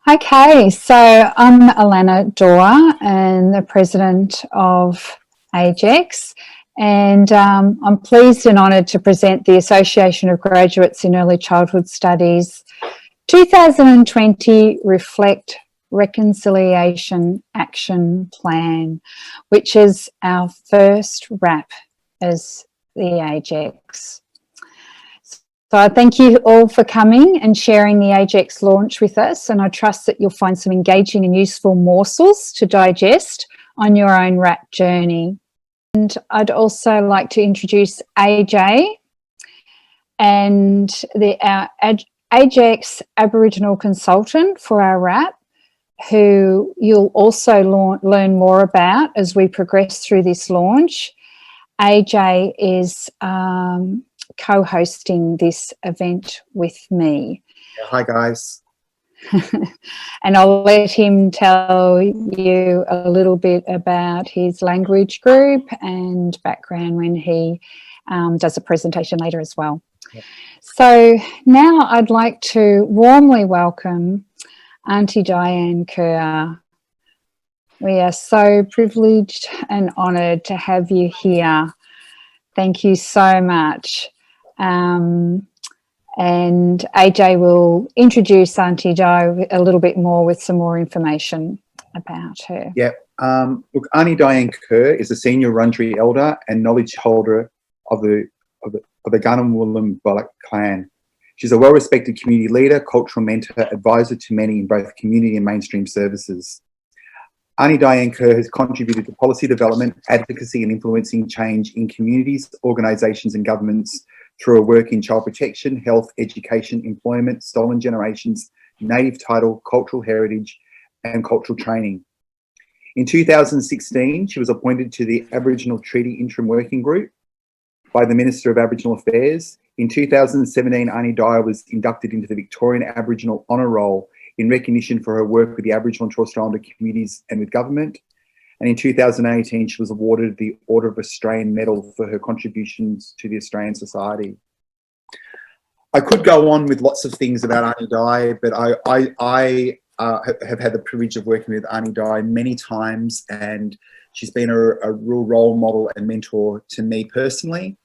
Okay, so I'm Alana Dora and the president of AGECS, and I'm pleased and honoured to present the Association of Graduates in Early Childhood Studies 2020 Reflect Reconciliation Action Plan, which is our first RAP as the AGECS. So I thank you all for coming and sharing the AGECS launch with us, and I trust that you'll find some engaging and useful morsels to digest on your own RAP journey. And I'd also like to introduce AJ and our AGECS Aboriginal consultant for our RAP, who you'll also learn more about as we progress through this launch. AJ is co-hosting this event with me. Hi guys. And I'll let him tell you a little bit about his language group and background when he does a presentation later as well. Yeah. So now I'd like to warmly welcome Auntie Diane Kerr. We are so privileged and honoured to have you here. Thank you so much. And AJ will introduce Auntie Di a little bit more with some more information about her. Yeah. Look, Auntie Diane Kerr is a senior Wurundjeri elder and knowledge holder of the Gunung Bullock clan. She's a well-respected community leader, cultural mentor, advisor to many in both community and mainstream services. Auntie Diane Kerr has contributed to policy development, advocacy and influencing change in communities, organisations and governments through her work in child protection, health, education, employment, stolen generations, native title, cultural heritage and cultural training. In 2016, she was appointed to the Aboriginal Treaty Interim Working Group by the Minister of Aboriginal Affairs. In 2017, Auntie Di was inducted into the Victorian Aboriginal Honour Roll in recognition for her work with the Aboriginal and Torres Strait Islander communities and with government. And in 2018, she was awarded the Order of Australian Medal for her contributions to the Australian society. I could go on with lots of things about Auntie Di, but I have had the privilege of working with Auntie Di many times, and she's been a real role model and mentor to me personally.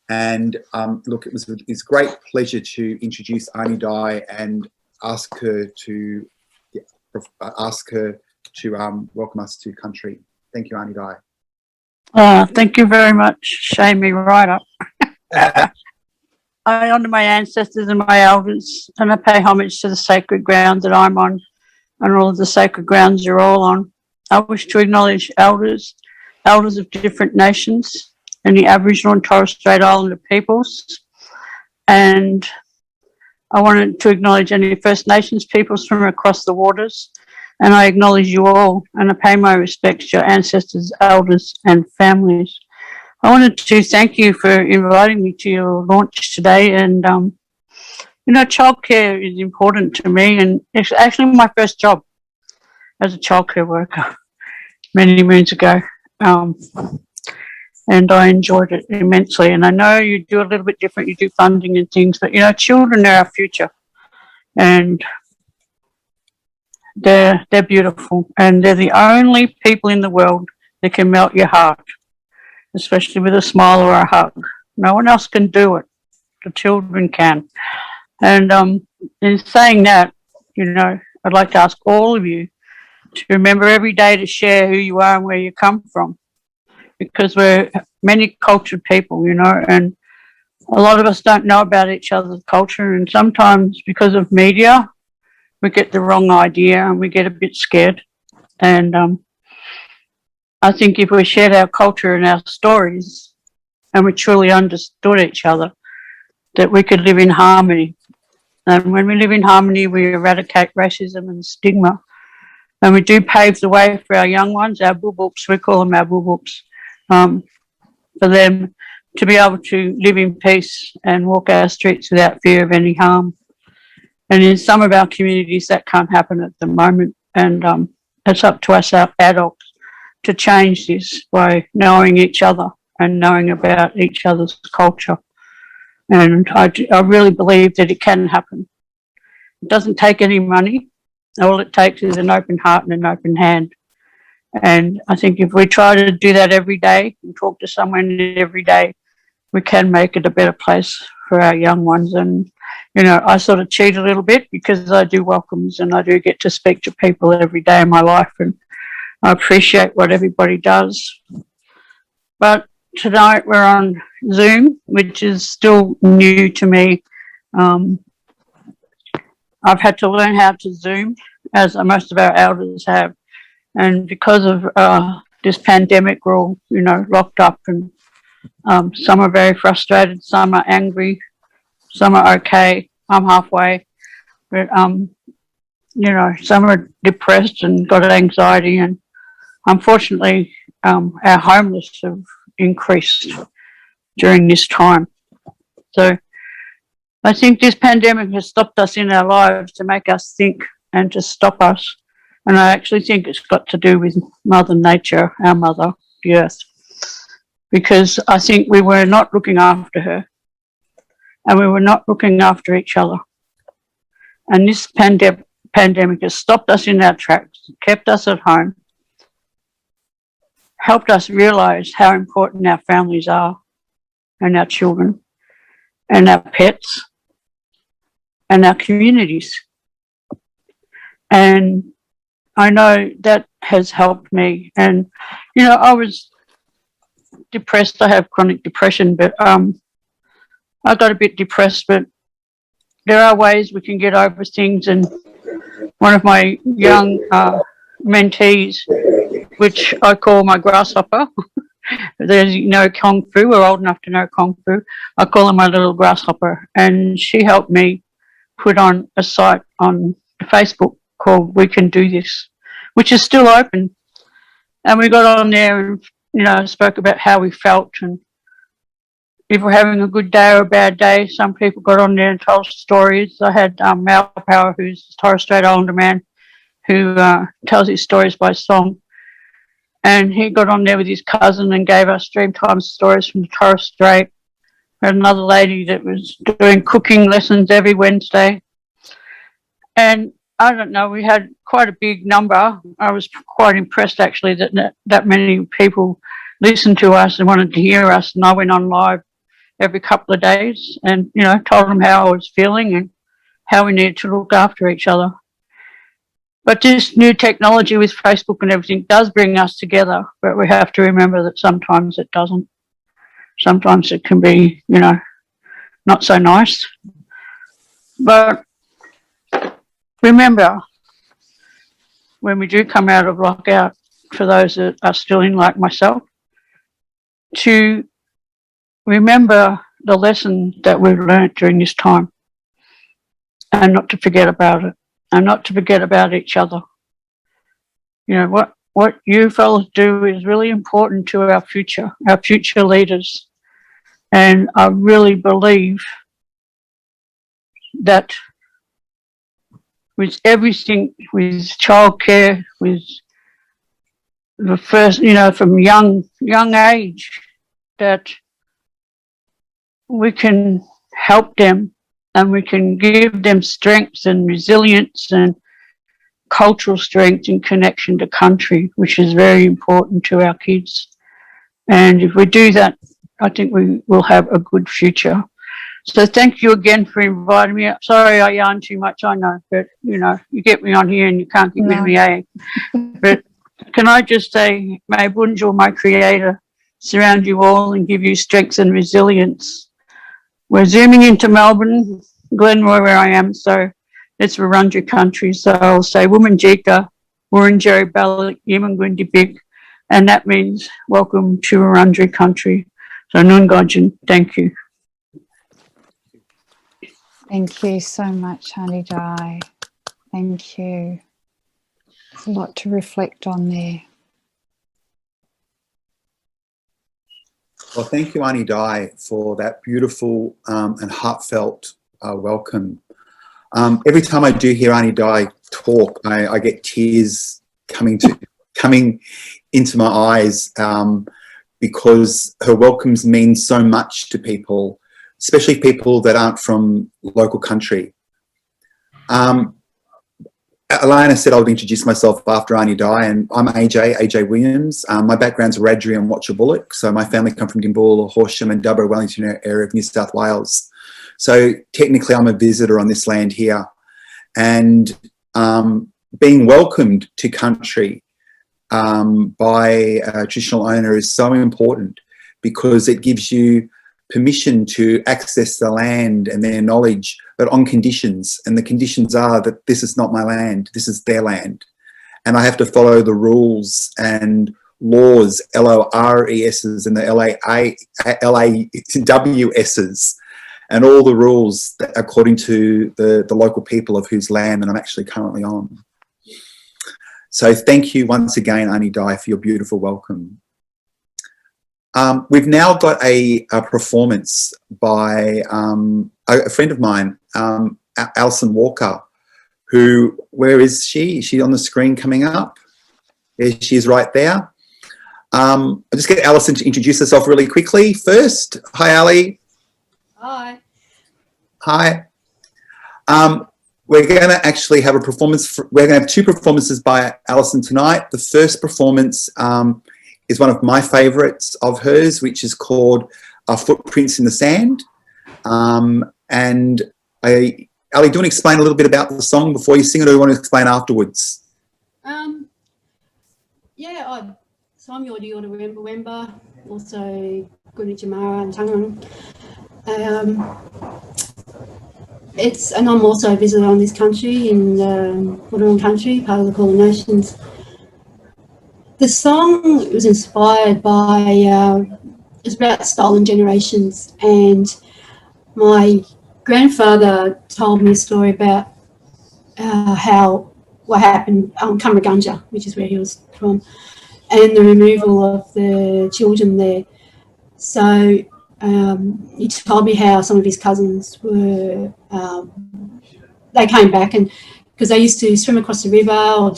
And look, it's a great pleasure to introduce Auntie Di and ask her to welcome us to country. Thank you, Auntie Di. Thank you very much. Shame me right up. I honour my ancestors and my elders, and I pay homage to the sacred ground that I'm on and all of the sacred grounds you're all on. I wish to acknowledge elders of different nations and the Aboriginal and Torres Strait Islander peoples, and I wanted to acknowledge any First Nations peoples from across the waters, and I acknowledge you all, and I pay my respects to your ancestors, elders and families. I wanted to thank you for inviting me to your launch today, and you know, childcare is important to me, and it's actually my first job as a childcare worker many moons ago. And I enjoyed it immensely. And I know you do a little bit different, you do funding and things, but you know, children are our future, and they're beautiful, and they're the only people in the world that can melt your heart, especially with a smile or a hug. No one else can do it. The children can. And in saying that, you know, I'd like to ask all of you to remember every day to share who you are and where you come from, because we're many cultured people, you know, and a lot of us don't know about each other's culture, and sometimes because of media we get the wrong idea and we get a bit scared. And I think if we shared our culture and our stories and we truly understood each other, that we could live in harmony. And when we live in harmony, we eradicate racism and stigma, and we do pave the way for our young ones, our boo-books, we call them our boo-books, for them to be able to live in peace and walk our streets without fear of any harm. And in some of our communities that can't happen at the moment, and it's up to us, our adults, to change this by knowing each other and knowing about each other's culture. And I really believe that it can happen. It doesn't take any money. All it takes is an open heart and an open hand. And I think if we try to do that every day and talk to someone every day, we can make it a better place for our young ones. And, you know, I sort of cheat a little bit because I do welcomes and I do get to speak to people every day in my life, and I appreciate what everybody does. But tonight we're on Zoom, which is still new to me. I've had to learn how to Zoom, as most of our elders have. And because of this pandemic, we're all, you know, locked up, and some are very frustrated, some are angry, some are okay. I'm halfway. But, you know, some are depressed and got anxiety, and unfortunately, our homeless have increased during this time. So I think this pandemic has stopped us in our lives to make us think and to stop us. And I actually think it's got to do with Mother Nature, our mother, the earth, because I think we were not looking after her and we were not looking after each other. And this pandemic has stopped us in our tracks, kept us at home, helped us realise how important our families are, and our children, and our pets, and our communities. And I know that has helped me. And, you know, I was depressed. I have chronic depression, but I got a bit depressed, but there are ways we can get over things. And one of my young mentees, which I call my grasshopper, there's no Kung Fu, we're old enough to know Kung Fu, I call her my little grasshopper, and she helped me put on a site on Facebook called We Can Do This, which is still open. And we got on there and, you know, spoke about how we felt, and if we're having a good day or a bad day. Some people got on there and told stories. I had Mal Power, who's a Torres Strait Islander man, who tells his stories by song. And he got on there with his cousin and gave us Dreamtime stories from the Torres Strait. We had another lady that was doing cooking lessons every Wednesday. And I don't know, we had quite a big number. I was quite impressed, actually, that many people listened to us and wanted to hear us. And I went on live every couple of days and, you know, told them how I was feeling and how we needed to look after each other. But this new technology with Facebook and everything does bring us together, but we have to remember that sometimes it doesn't. Sometimes it can be, you know, not so nice. But remember, when we do come out of lockout, for those that are still in like myself, to remember the lesson that we've learned during this time and not to forget about it and not to forget about each other. You know, what you fellas do is really important to our future leaders. And I really believe that with everything, with childcare, with the first, you know, from young age, that we can help them and we can give them strength and resilience and cultural strength and connection to country, which is very important to our kids. And if we do that, I think we will have a good future. So thank you again for inviting me. Sorry I yarn too much, I know, but, you know, you get me on here and you can't get rid of me, eh? But can I just say, may Bunjil, my creator, surround you all and give you strength and resilience. We're zooming into Melbourne, Glenroy where I am, so it's Wurundjeri country. So I'll say Womanjika, Wurundjeri Balik, Yimangundi Big, and that means welcome to Wurundjeri country. So Nungajin, thank you. Thank you so much, Honey Di. Thank you. There's a lot to reflect on there. Well, thank you, Arnie Di, for that beautiful and heartfelt welcome. Every time I do hear Arnie Di talk, I get tears coming into my eyes because her welcomes mean so much to people, especially people that aren't from local country. Alana said I would introduce myself after Arnie Diane. I'm AJ Williams. My background's Wiradjuri and Watchable. So my family come from Gimbulla, Horsham and Dubbo, Wellington area of New South Wales. So technically I'm a visitor on this land here. And being welcomed to country by a traditional owner is so important, because it gives you permission to access the land and their knowledge, but on conditions. And the conditions are that this is not my land, this is their land. And I have to follow the rules and laws, LORESs and the LAWSs, and all the rules that, according to the local people of whose land that I'm actually currently on. So thank you once again, Arnie Di, for your beautiful welcome. We've now got a performance by a friend of mine, Alison Walker, who, where is she? Is she on the screen coming up? There she is, right there. I'll just get Alison to introduce herself really quickly first. Hi, Ali. Hi. Hi. We're going to actually have a performance. We're going to have two performances by Alison tonight. The first performance is one of my favourites of hers, which is called Footprints in the Sand. Ali, do you want to explain a little bit about the song before you sing it, or do you want to explain afterwards? Yeah, so I'm Yordi Yorda Wemba Wemba, also good at Jamara and Tangang. And I'm also a visitor on this country in Victorian country, part of the Kulin Nations. The song was inspired by, it's about stolen generations, and my grandfather told me a story about what happened on Cumbragunja, which is where he was from, and the removal of the children there. So he told me how some of his cousins were, they came back, and because they used to swim across the river or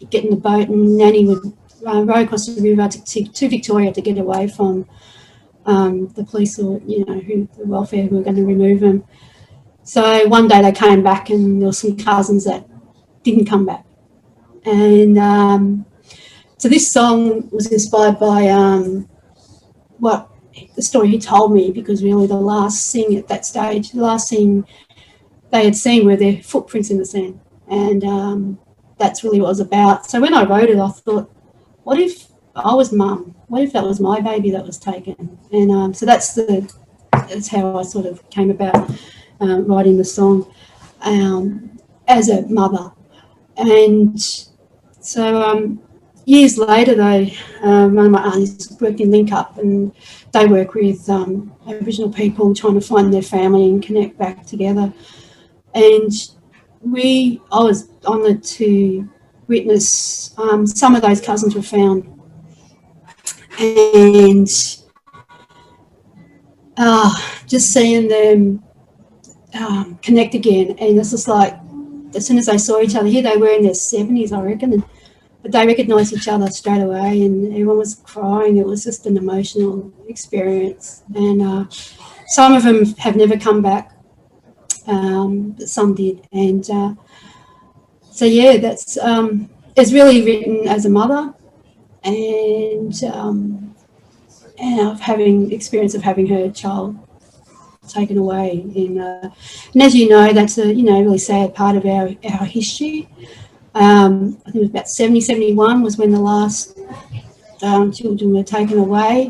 get in the boat, and Nanny would row across the river to Victoria to get away from the police, or the welfare, who were going to remove them. So one day they came back, and there were some cousins that didn't come back, and so this song was inspired by the story he told me, because really the last thing at that stage, the last thing they had seen were their footprints in the sand, and that's really what it was about. So when I wrote it, I thought, what if I was mum? What if that was my baby that was taken? And so that's how I sort of came about writing the song as a mother. And so years later, though, one of my aunties worked in Link Up, and they work with Aboriginal people trying to find their family and connect back together. And I was honoured to witness some of those cousins were found, and just seeing them connect again. And it's just like, as soon as they saw each other, here they were in their 70s, I reckon, but they recognised each other straight away, and everyone was crying. It was just an emotional experience, and some of them have never come back, but some did. And so yeah, that's it's really written as a mother, and of having experience of having her child taken away. And as you know, that's a really sad part of our history. I think it was about 71 was when the last children were taken away.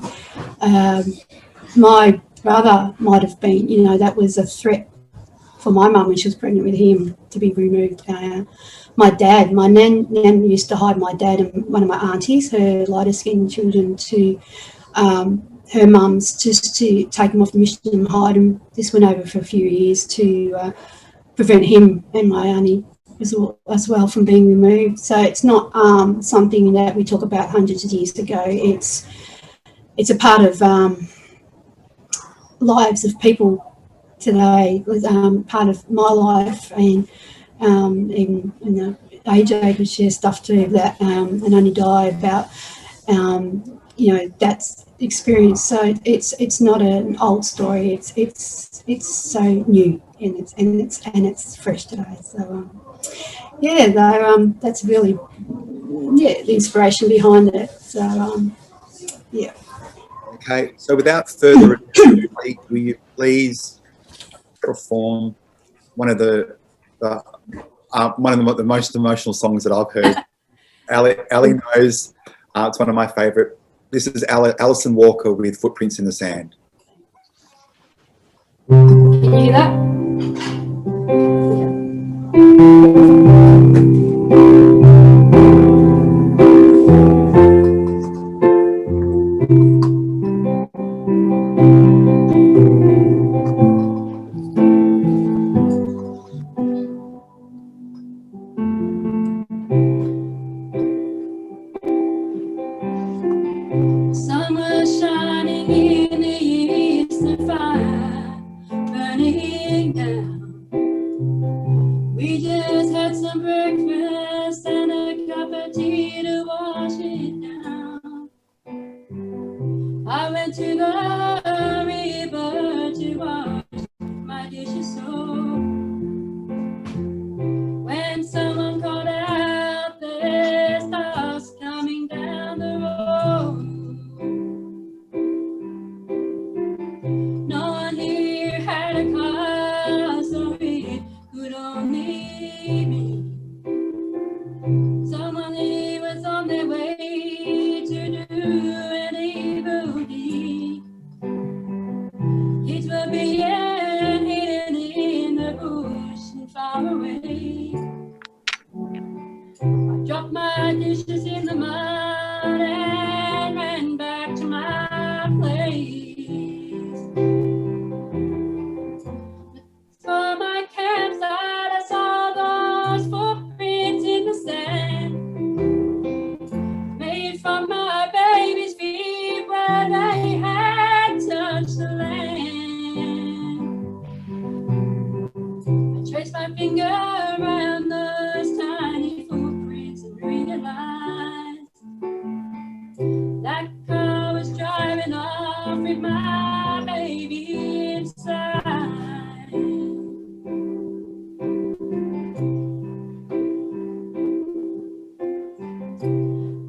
My brother might have been, that was a threat for my mum when she was pregnant with him, to be removed. My nan used to hide my dad and one of my aunties, her lighter skinned children, to her mum's, just to take them off the mission and hide them. This went over for a few years to prevent him and my auntie as well from being removed. So it's not something that we talk about hundreds of years ago. It's a part of lives of people today, part of my life, and even AJ would share stuff too that and only die about that's experience. So it's not an old story. It's so new, and it's fresh today. So yeah, that's really, yeah, the inspiration behind it. So, yeah. Okay, so without further ado, will you please perform one of the most emotional songs that I've heard? Ali knows it's one of my favourite. This is Alison Walker with Footprints in the Sand. Can you hear that? Sun was shining in the east and fire burning down. We just had some breakfast and a cup of tea to wash it down. I went to the river to wash my dishes so when someone called out there's stars coming down the road. No one here had a car, so it could only be someone who was on their way to do an evil deed. Kids were being hidden in the bush and far away. I dropped my dishes in the mud and ran back to my place. For my campsite, I saw those footprints in the sand, made from my baby's feet where they had touched the land. I traced my finger around those tiny footprints and realized that car was driving off with my baby inside.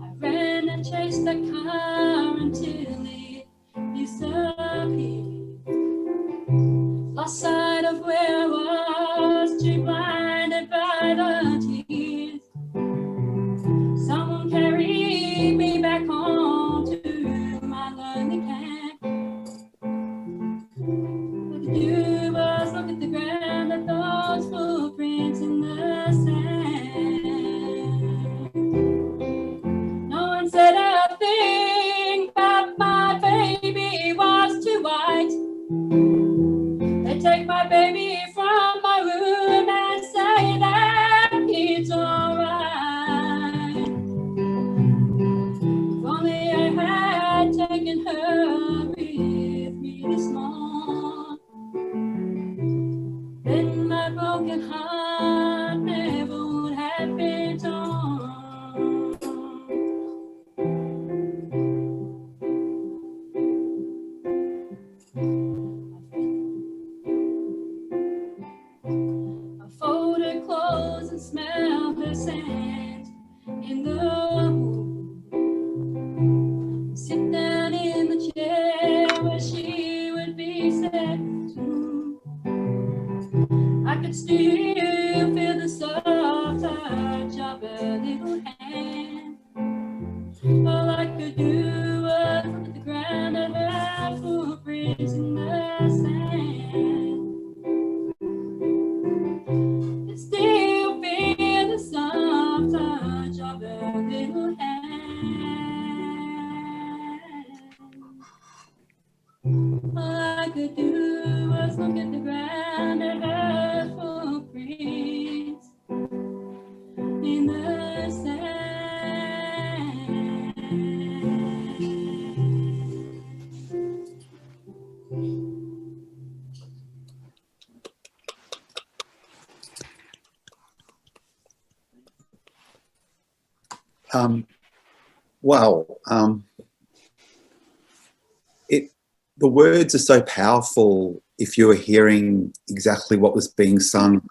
I ran and chased the car until it disappeared. Lost sight of where I was, too blinded by the tears. Someone carried me back home to my lonely camp. What to do was look at the ground at those footprints in the sand. No one said a thing, but my baby was too white. They take my baby from my room and say that it's alright. If only I had taken her with me this morning, then my broken heart never would have been torn. I folded clothes and smelled her scent in the wood. Sit down in the chair where she would be set to. I could still feel the soft touch of her little hand. All I could do was look at the ground and her footprints in the sand. And still feel the soft touch of her little hand. All I could do was look at the ground and her footprints in the sand. Wow. The words are so powerful if you were hearing exactly what was being sung.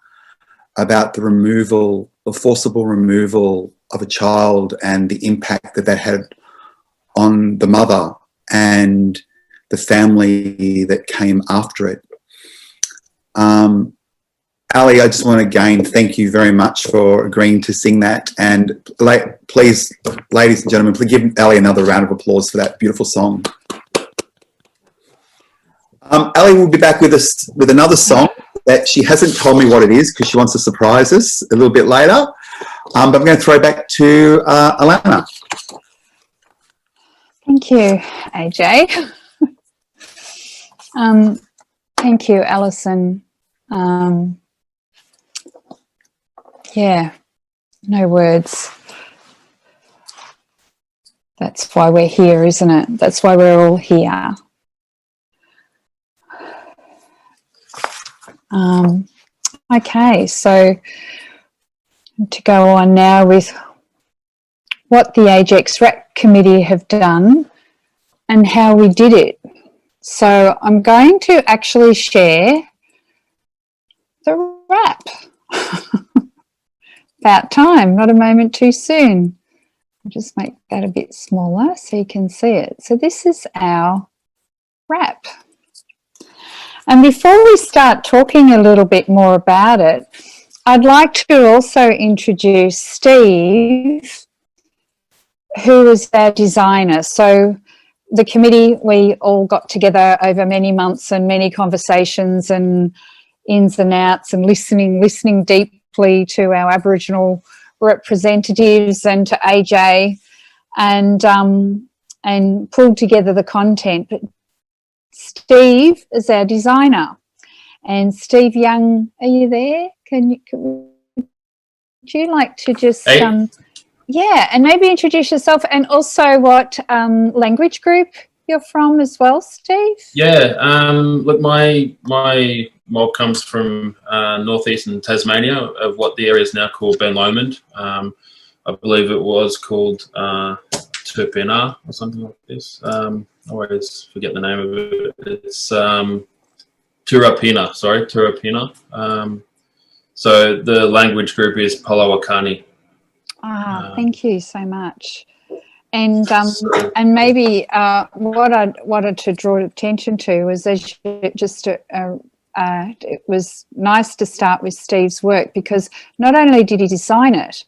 about the removal, the forcible removal of a child and the impact that that had on the mother and the family that came after it. Ali, I just want to again thank you very much for agreeing to sing that, and please, ladies and gentlemen, please give Ali another round of applause for that beautiful song. Ali will be back with us with another song that she hasn't told me what it is because she wants to surprise us a little bit later, but I'm going to throw back to Alana. Thank you, AJ. Thank you, Alison. Yeah, no words. That's why we're here, isn't it? That's why we're all here. Okay, so to go on now with what the AGECS RAP committee have done and how we did it. So I'm going to actually share the RAP. About time, not a moment too soon. I'll just make that a bit smaller so you can see it. So this is our RAP. And before we start talking a little bit more about it, I'd like to also introduce Steve, who is our designer. So the committee, we all got together over many months and many conversations and ins and outs and listening deeply to our Aboriginal representatives and to AJ and pulled together the content. But Steve is our designer. And Steve Young, are you there? Would you like to just, hey. Yeah, and maybe introduce yourself and also what language group you're from as well, Steve? Yeah, look, my mob comes from northeastern Tasmania, of what the area is now called Ben Lomond. I believe it was called Turpina or something like this. I always forget the name of it. It's Turapina. So the language group is Palawakani. Thank you so much. And maybe what I wanted to draw attention to was it was nice to start with Steve's work, because not only did he design it,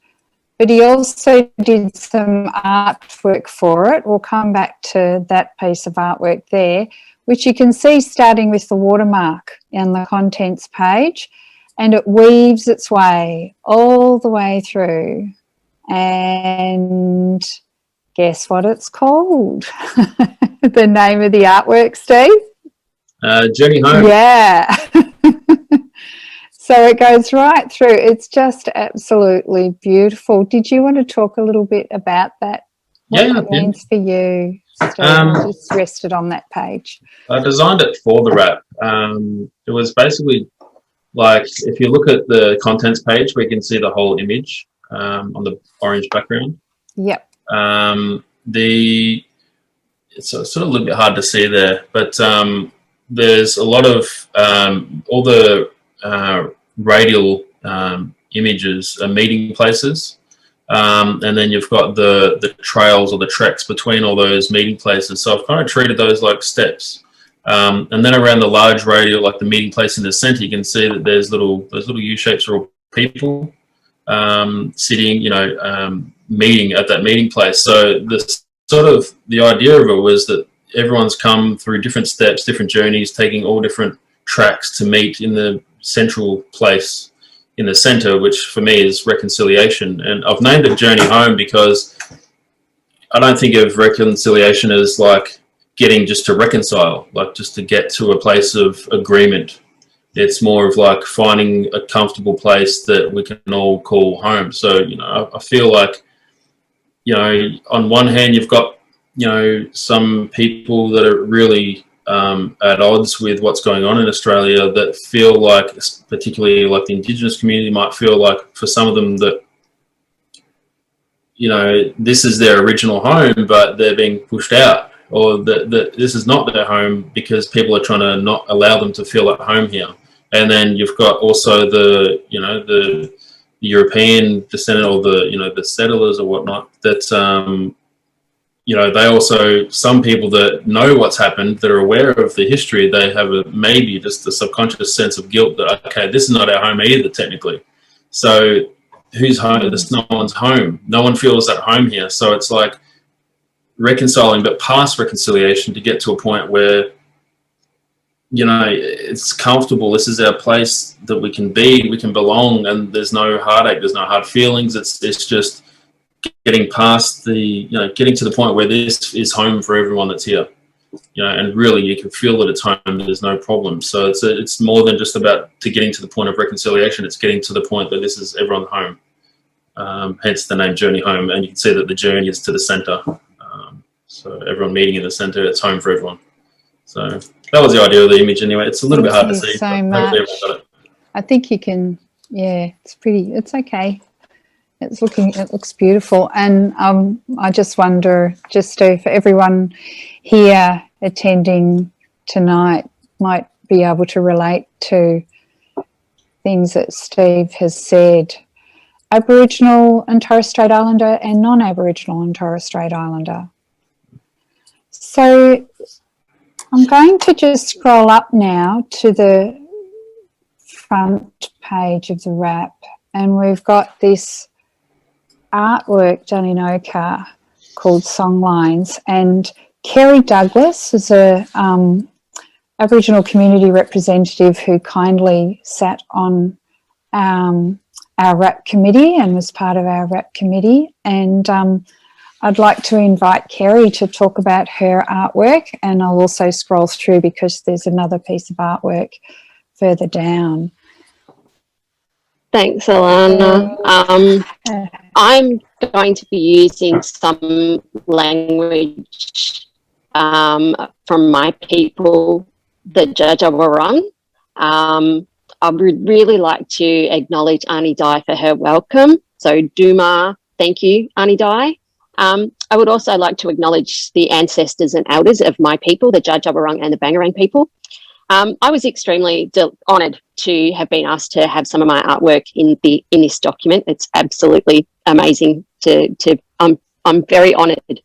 but he also did some artwork for it. We'll come back to that piece of artwork there, which you can see starting with the watermark on the contents page, and it weaves its way all the way through. And guess what it's called? The name of the artwork, Steve? Journey Home. Yeah. So it goes right through. It's just absolutely beautiful. Did you want to talk a little bit about that? What it means for you, Steve? Just rested on that page. I designed it for the RAP. It was basically like, if you look at the contents page, we can see the whole image on the orange background. Yep. It's sort of a little bit hard to see there, but there's a lot of all the radial images are meeting places, and then you've got the trails or the treks between all those meeting places. So I've kind of treated those like steps, and then around the large radial, like the meeting place in the center, you can see that there's those little U-shapes are all people sitting, meeting at that meeting place. So the idea of it was that everyone's come through different steps, different journeys, taking all different tracks to meet in the central place in the center, which for me is reconciliation. And I've named it Journey Home because I don't think of reconciliation as like getting just to reconcile, like just to get to a place of agreement. It's more of like finding a comfortable place that we can all call home. So, I feel like, on one hand, you've got, some people that are really at odds with what's going on in Australia, that feel like, particularly like the Indigenous community might feel like for some of them that, this is their original home, but they're being pushed out, or that this is not their home because people are trying to not allow them to feel at home here. And then you've got also the, you know, the European descendant, or the, you know, the settlers or whatnot, that, you know, they also, some people that know what's happened, that are aware of the history, they have maybe just a subconscious sense of guilt that, okay, this is not our home either, technically. So whose home? This no one's home. No one feels at home here. So it's like reconciling, but past reconciliation, to get to a point where, you know, it's comfortable. This is our place that we can be, we can belong, and there's no heartache, there's no hard feelings. It's just getting past the, you know, getting to the point where this is home for everyone that's here, you know, and really you can feel that it's home, there's no problem. So it's more than just about getting to the point of reconciliation. It's getting to the point that this is everyone's home, hence the name Journey Home. And you can see that the journey is to the centre. So everyone meeting in the centre, it's home for everyone. So that was the idea of the image anyway. It's a little bit hard to see. So much. I think you can, yeah, it's okay. It looks beautiful. And I just wonder, for everyone here attending tonight might be able to relate to things that Steve has said. Aboriginal and Torres Strait Islander and non-Aboriginal and Torres Strait Islander. So I'm going to just scroll up now to the front page of the wrap, and we've got this artwork done in ochre called Songlines, and Kerry Douglas is a Aboriginal community representative who kindly sat on our wrap committee and was part of our wrap committee, and I'd like to invite Kerry to talk about her artwork, and I'll also scroll through because there's another piece of artwork further down. Thanks, Alana. I'm going to be using some language from my people, the Jajawarong. I would really like to acknowledge Arnie Dye for her welcome. So Duma, thank you, Arnie Dye. I would also like to acknowledge the ancestors and elders of my people, the Jajawarong and the Bangarang people. I was extremely honoured to have been asked to have some of my artwork in this document. It's absolutely amazing. I'm very honoured.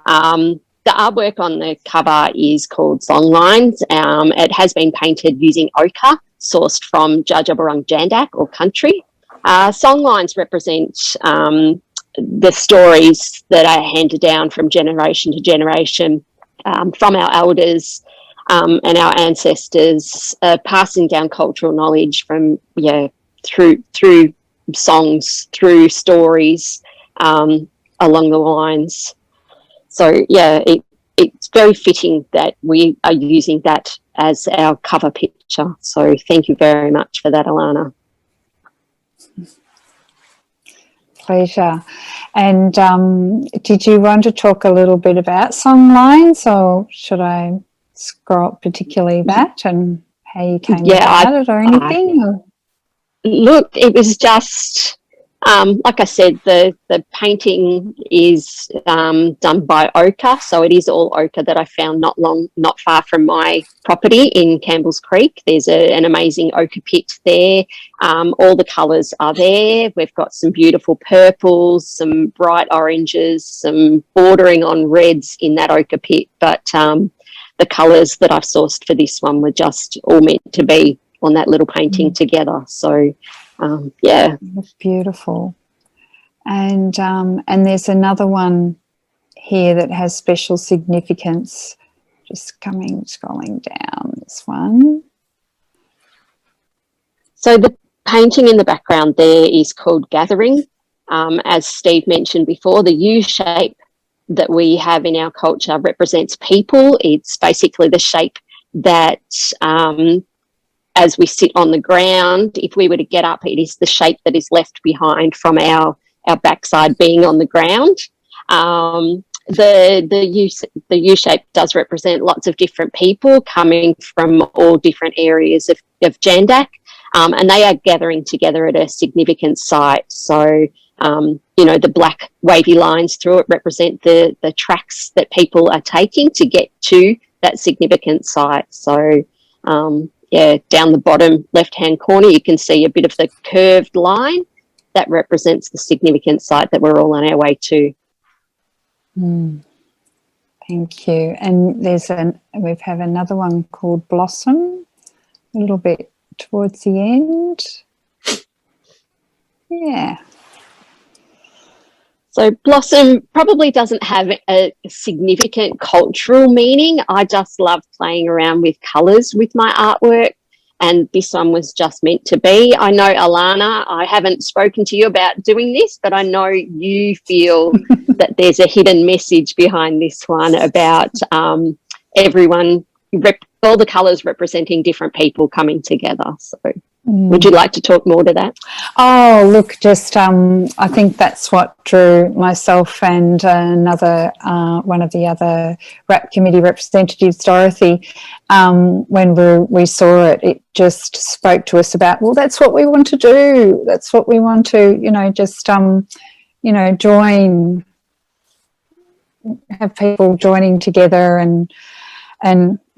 The artwork on the cover is called Songlines. It has been painted using ochre, sourced from Jajawarong Jandak or country. Songlines represent the stories that are handed down from generation to generation from our elders and our ancestors, passing down cultural knowledge from through songs, through stories along the lines. So yeah, it's very fitting that we are using that as our cover picture. So thank you very much for that, Alana. Pleasure. And did you want to talk a little bit about Songlines, or should I scroll up particularly that and how you came about it or anything? Look, it was just, like I said, the painting is done by ochre, so it is all ochre that I found not far from my property in Campbell's Creek. There's an amazing ochre pit there. All the colours are there. We've got some beautiful purples, some bright oranges, some bordering on reds in that ochre pit, but the colours that I've sourced for this one were just all meant to be on that little painting together. So yeah, that's beautiful. And there's another one here that has special significance. Just scrolling down this one. So the painting in the background there is called Gathering. As Steve mentioned before, the U shape that we have in our culture represents people. It's basically the shape that as we sit on the ground, if we were to get up, it is the shape that is left behind from our backside being on the ground. The U shape does represent lots of different people coming from all different areas of Jandak, and they are gathering together at a significant site. So, the black wavy lines through it represent the tracks that people are taking to get to that significant site. So, down the bottom left-hand corner, you can see a bit of the curved line that represents the significant site that we're all on our way to. Thank you. And we have another one called Blossom, a little bit towards the end. Yeah. So Blossom probably doesn't have a significant cultural meaning. I just love playing around with colours with my artwork, and this one was just meant to be. I know, Alana, I haven't spoken to you about doing this, but I know you feel that there's a hidden message behind this one about everyone, all the colours representing different people coming together. So would you like to talk more to that? Oh, look, just I think that's what drew myself and another one of the other RAP committee representatives, Dorothy, when we saw it. It just spoke to us about, well, that's what we want to do. That's what we want to, just join, have people joining together and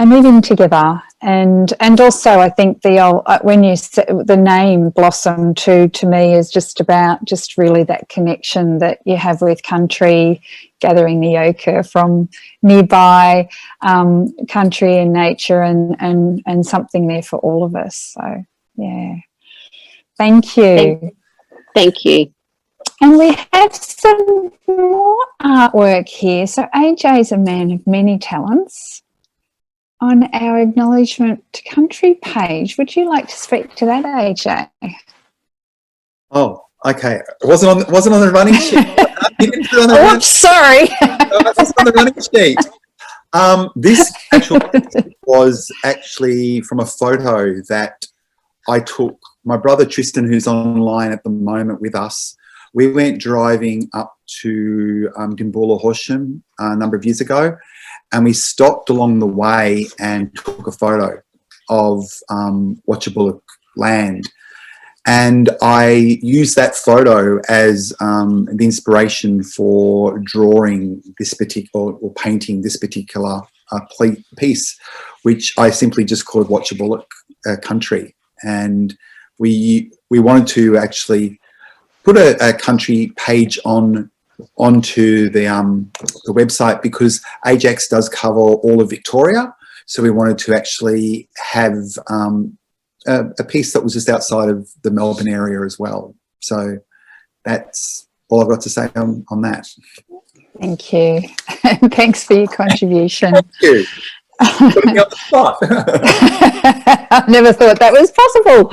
moving together, and also I think when you say the name Blossom to me is just about just really that connection that you have with country, gathering the ochre from nearby, country and nature, and something there for all of us. So yeah, thank you. Thank you. And we have some more artwork here. So AJ is a man of many talents. On our Acknowledgement to Country page, would you like to speak to that, AJ? Oh, okay. It wasn't on the running sheet. Oops, sorry. It was on the running sheet. This was actually from a photo that I took. My brother Tristan, who's online at the moment with us, we went driving up to Gimbula Horsham a number of years ago, and we stopped along the way and took a photo of Watchable land. And I used that photo as the inspiration for drawing this particular, or painting this particular piece, which I simply just called Watchable Country. And we wanted to actually put a country page onto the website, because AGECS does cover all of Victoria, so we wanted to actually have a piece that was just outside of the Melbourne area as well. So that's all I've got to say on that. Thank you. Thanks for your contribution. Thank you. Putting me on the spot. I never thought that was possible.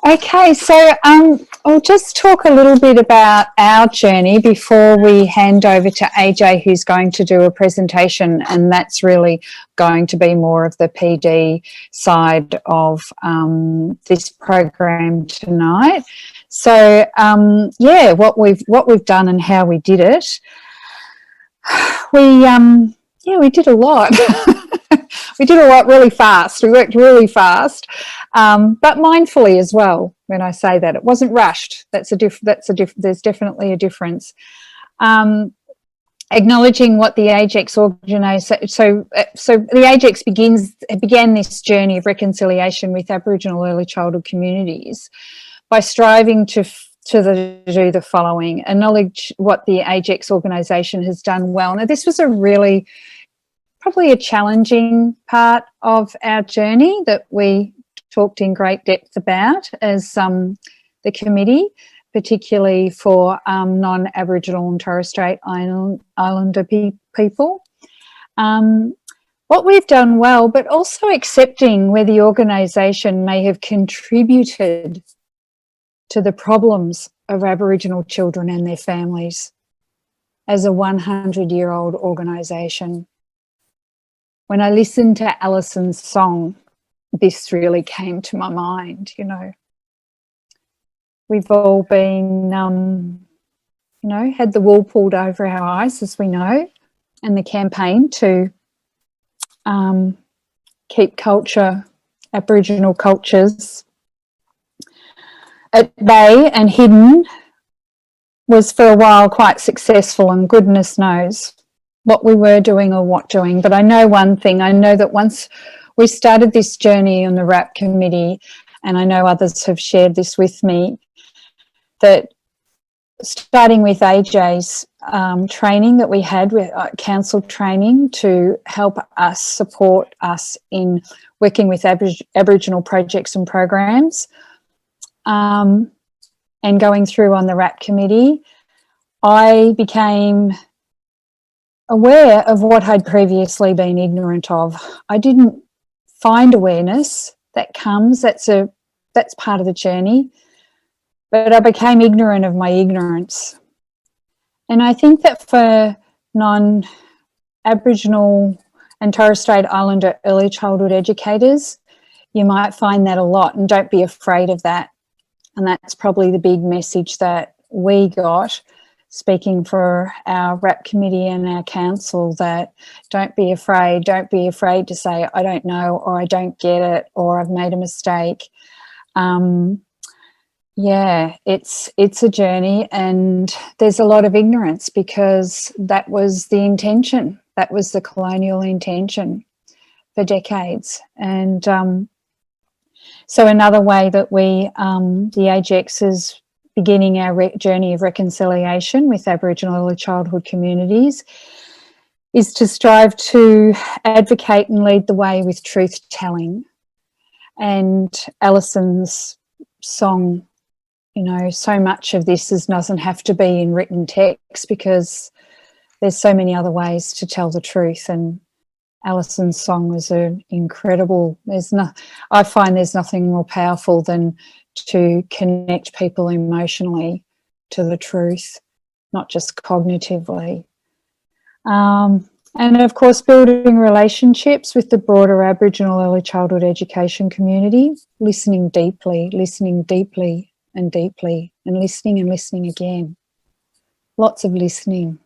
Okay, so I'll just talk a little bit about our journey before we hand over to AJ, who's going to do a presentation, and that's really going to be more of the PD side of this program tonight. So yeah, what we've done and how we did it. We did a lot. We did a lot really fast. We worked really fast, but mindfully as well. When I say that, it wasn't rushed. There's definitely a difference. Acknowledging what the AGECS organisation. So the AGECS began this journey of reconciliation with Aboriginal early childhood communities by striving to do the following: acknowledge what the AGECS organisation has done well. Now, this was probably a challenging part of our journey that we talked in great depth about as the committee, particularly for non-Aboriginal and Torres Strait Islander people. What we've done well, but also accepting where the organisation may have contributed to the problems of Aboriginal children and their families as a 100-year-old organisation. When I listened to Alison's song, this really came to my mind, We've all been, had the wool pulled over our eyes, as we know, and the campaign to keep Aboriginal cultures at bay and hidden was for a while quite successful, and goodness knows what we were doing or what doing, but I know one thing. I know that once we started this journey on the RAP committee, and I know others have shared this with me, that starting with AJ's training that we had with council training to help us, support us in working with Aboriginal projects and programs, and going through on the RAP committee, I became aware of what I'd previously been ignorant of. I didn't find awareness. That comes, that's part of the journey, but I became ignorant of my ignorance. And I think that for non-Aboriginal and Torres Strait Islander early childhood educators, you might find that a lot, and don't be afraid of that. And that's probably the big message that we got, speaking for our RAP committee and our council, that don't be afraid to say, I don't know, or I don't get it, or I've made a mistake. Yeah, it's a journey, and there's a lot of ignorance because that was the intention. That was the colonial intention for decades. And so another way that we, the AGECS is beginning our journey of reconciliation with Aboriginal early childhood communities, is to strive to advocate and lead the way with truth telling. And Alison's song, you know, so much of this doesn't have to be in written text because there's so many other ways to tell the truth. And Alison's song was an incredible, I find there's nothing more powerful than to connect people emotionally to the truth, not just cognitively. And of course, building relationships with the broader Aboriginal early childhood education community, listening deeply and deeply, and listening again. Lots of listening.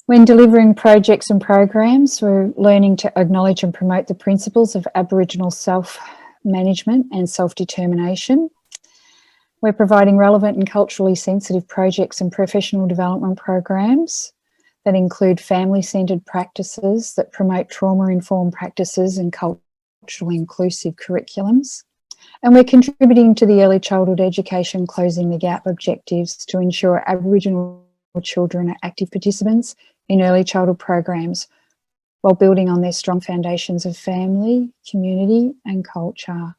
When delivering projects and programs, we're learning to acknowledge and promote the principles of Aboriginal self-management and self-determination. We're providing relevant and culturally sensitive projects and professional development programs that include family-centred practices that promote trauma-informed practices and culturally inclusive curriculums. And we're contributing to the early childhood education Closing the Gap objectives to ensure Aboriginal children are active participants in early childhood programs while building on their strong foundations of family, community and culture.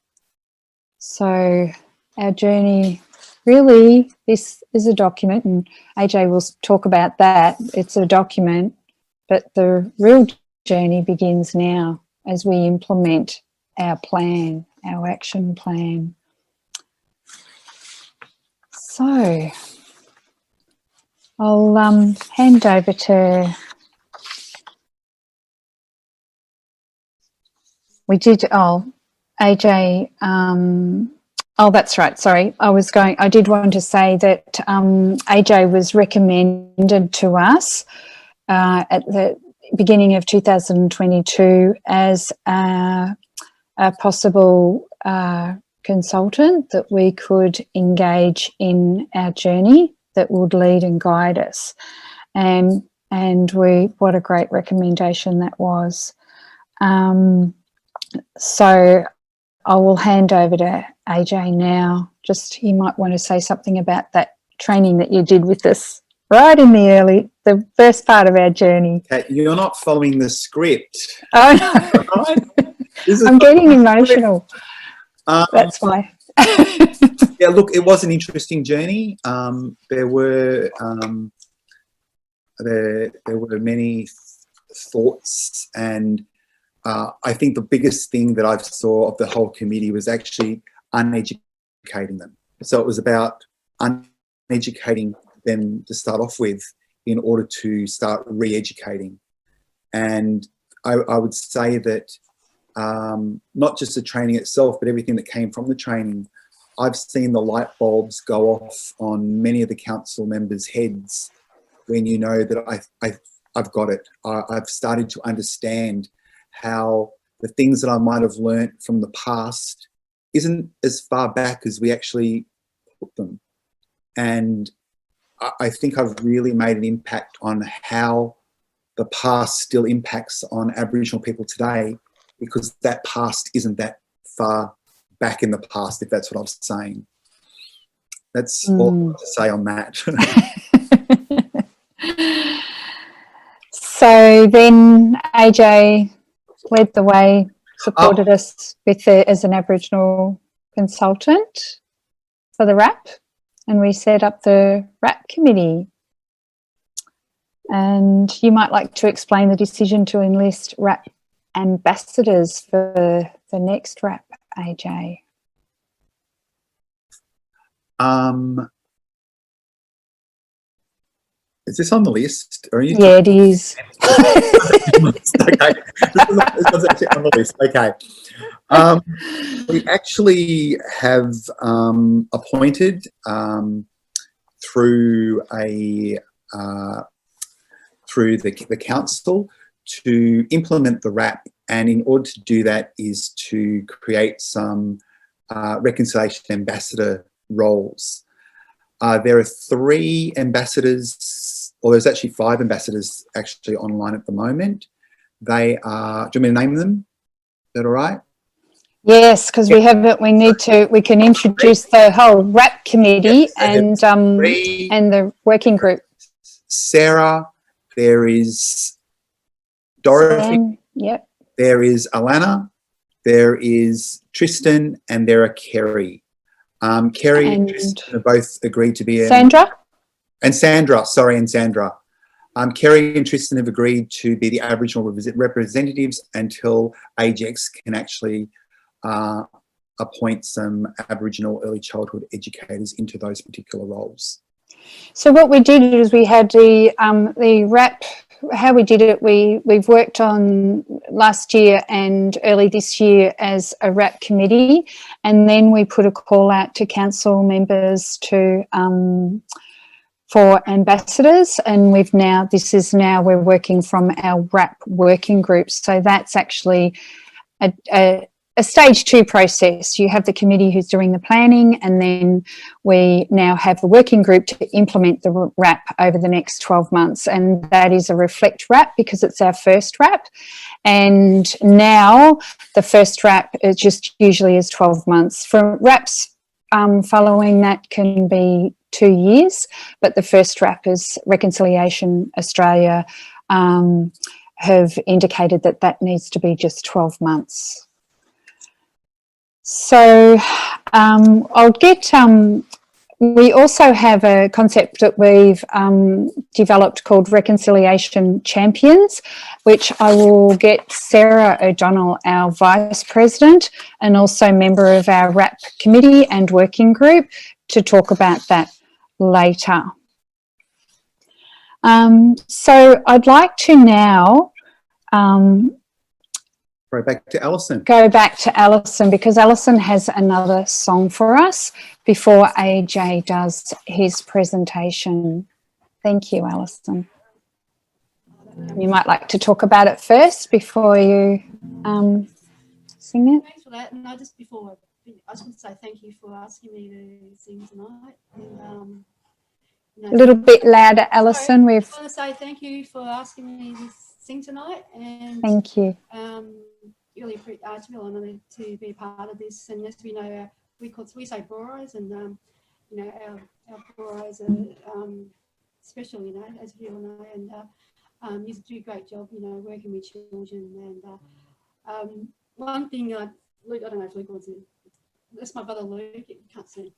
So our journey, really, this is a document, and AJ will talk about that. It's a document, but the real journey begins now as we implement our plan, our action plan. So I'll hand over to, AJ, oh, that's right, sorry. I did want to say that AJ was recommended to us at the beginning of 2022 as a possible consultant that we could engage in our journey that would lead and guide us. And what a great recommendation that was. So I will hand over to AJ now. Just, you might want to say something about that training that you did with us right in the first part of our journey. Okay, you're not following the script. Oh, no. Right? I'm getting emotional. That's why. Yeah, look, it was an interesting journey. There were many thoughts, and I think the biggest thing that I saw of the whole committee was actually uneducating them. So it was about uneducating them to start off with in order to start re-educating. And I would say that not just the training itself, but everything that came from the training, I've seen the light bulbs go off on many of the council members' heads when you know that I've got it. I've started to understand how the things that I might have learnt from the past isn't as far back as we actually put them. And I think I've really made an impact on how the past still impacts on Aboriginal people today, because that past isn't that far back in the past, if that's what I was saying. That's all I have to say on that. So then AJ led the way, supported us with as an Aboriginal consultant for the RAP, and we set up the RAP committee. And you might like to explain the decision to enlist RAP ambassadors for the next RAP, AJ. Is this on the list? Or are you Yeah, it is. Okay, this one's actually on the list. Okay. We actually have appointed through the council to implement the RAP, and in order to do that is to create some reconciliation ambassador roles. There are 3 ambassadors, or there's actually 5 ambassadors actually online at the moment. They are, do you want me to name them? Is that all right? Yes, because we haven't. We need to. We can introduce the whole RAP committee and the working group. Sarah, there is Dorothy. Sam, yep. There is Alana. There is Tristan, and there are Kerry. Kerry and Tristan have both agreed to be Sandra. And Sandra. Sorry, and Sandra. Kerry and Tristan have agreed to be the Aboriginal representatives until AGECS can actually appoint some Aboriginal early childhood educators into those particular roles. So what we did is we had the RAP. How we did it, we've worked on last year and early this year as a RAP committee, and then we put a call out to council members to for ambassadors, and we're working from our RAP working groups. So that's actually a stage 2 process. You have the committee who's doing the planning, and then we now have the working group to implement the RAP over the next 12 months. And that is a reflect RAP because it's our first RAP. And now the first RAP is just usually is 12 months. For RAPs following that can be 2 years, but the first RAP is Reconciliation Australia have indicated that that needs to be just 12 months. So I'll get, we also have a concept that we've developed called Reconciliation Champions, which I will get Sarah O'Donnell, our Vice President and also member of our RAP committee and working group, to talk about that later. So I'd like to now Go back to Alison. Go back to Alison, because Alison has another song for us before AJ does his presentation. Thank you, Alison. You might like to talk about it first before you sing it. Thanks for that. And just before I just want to say thank you for asking me to sing tonight. And, a little bit louder, Alison. I just want to say thank you for asking me to sing tonight. And thank you. Really, it's a real honour to be a part of this. And as we know, we say boros, and you know, our boros are special, you know, as you all know, and you do a great job, you know, working with children. And one thing, Luke, I don't know if Luke wants to. That's my brother Luke. You can't see.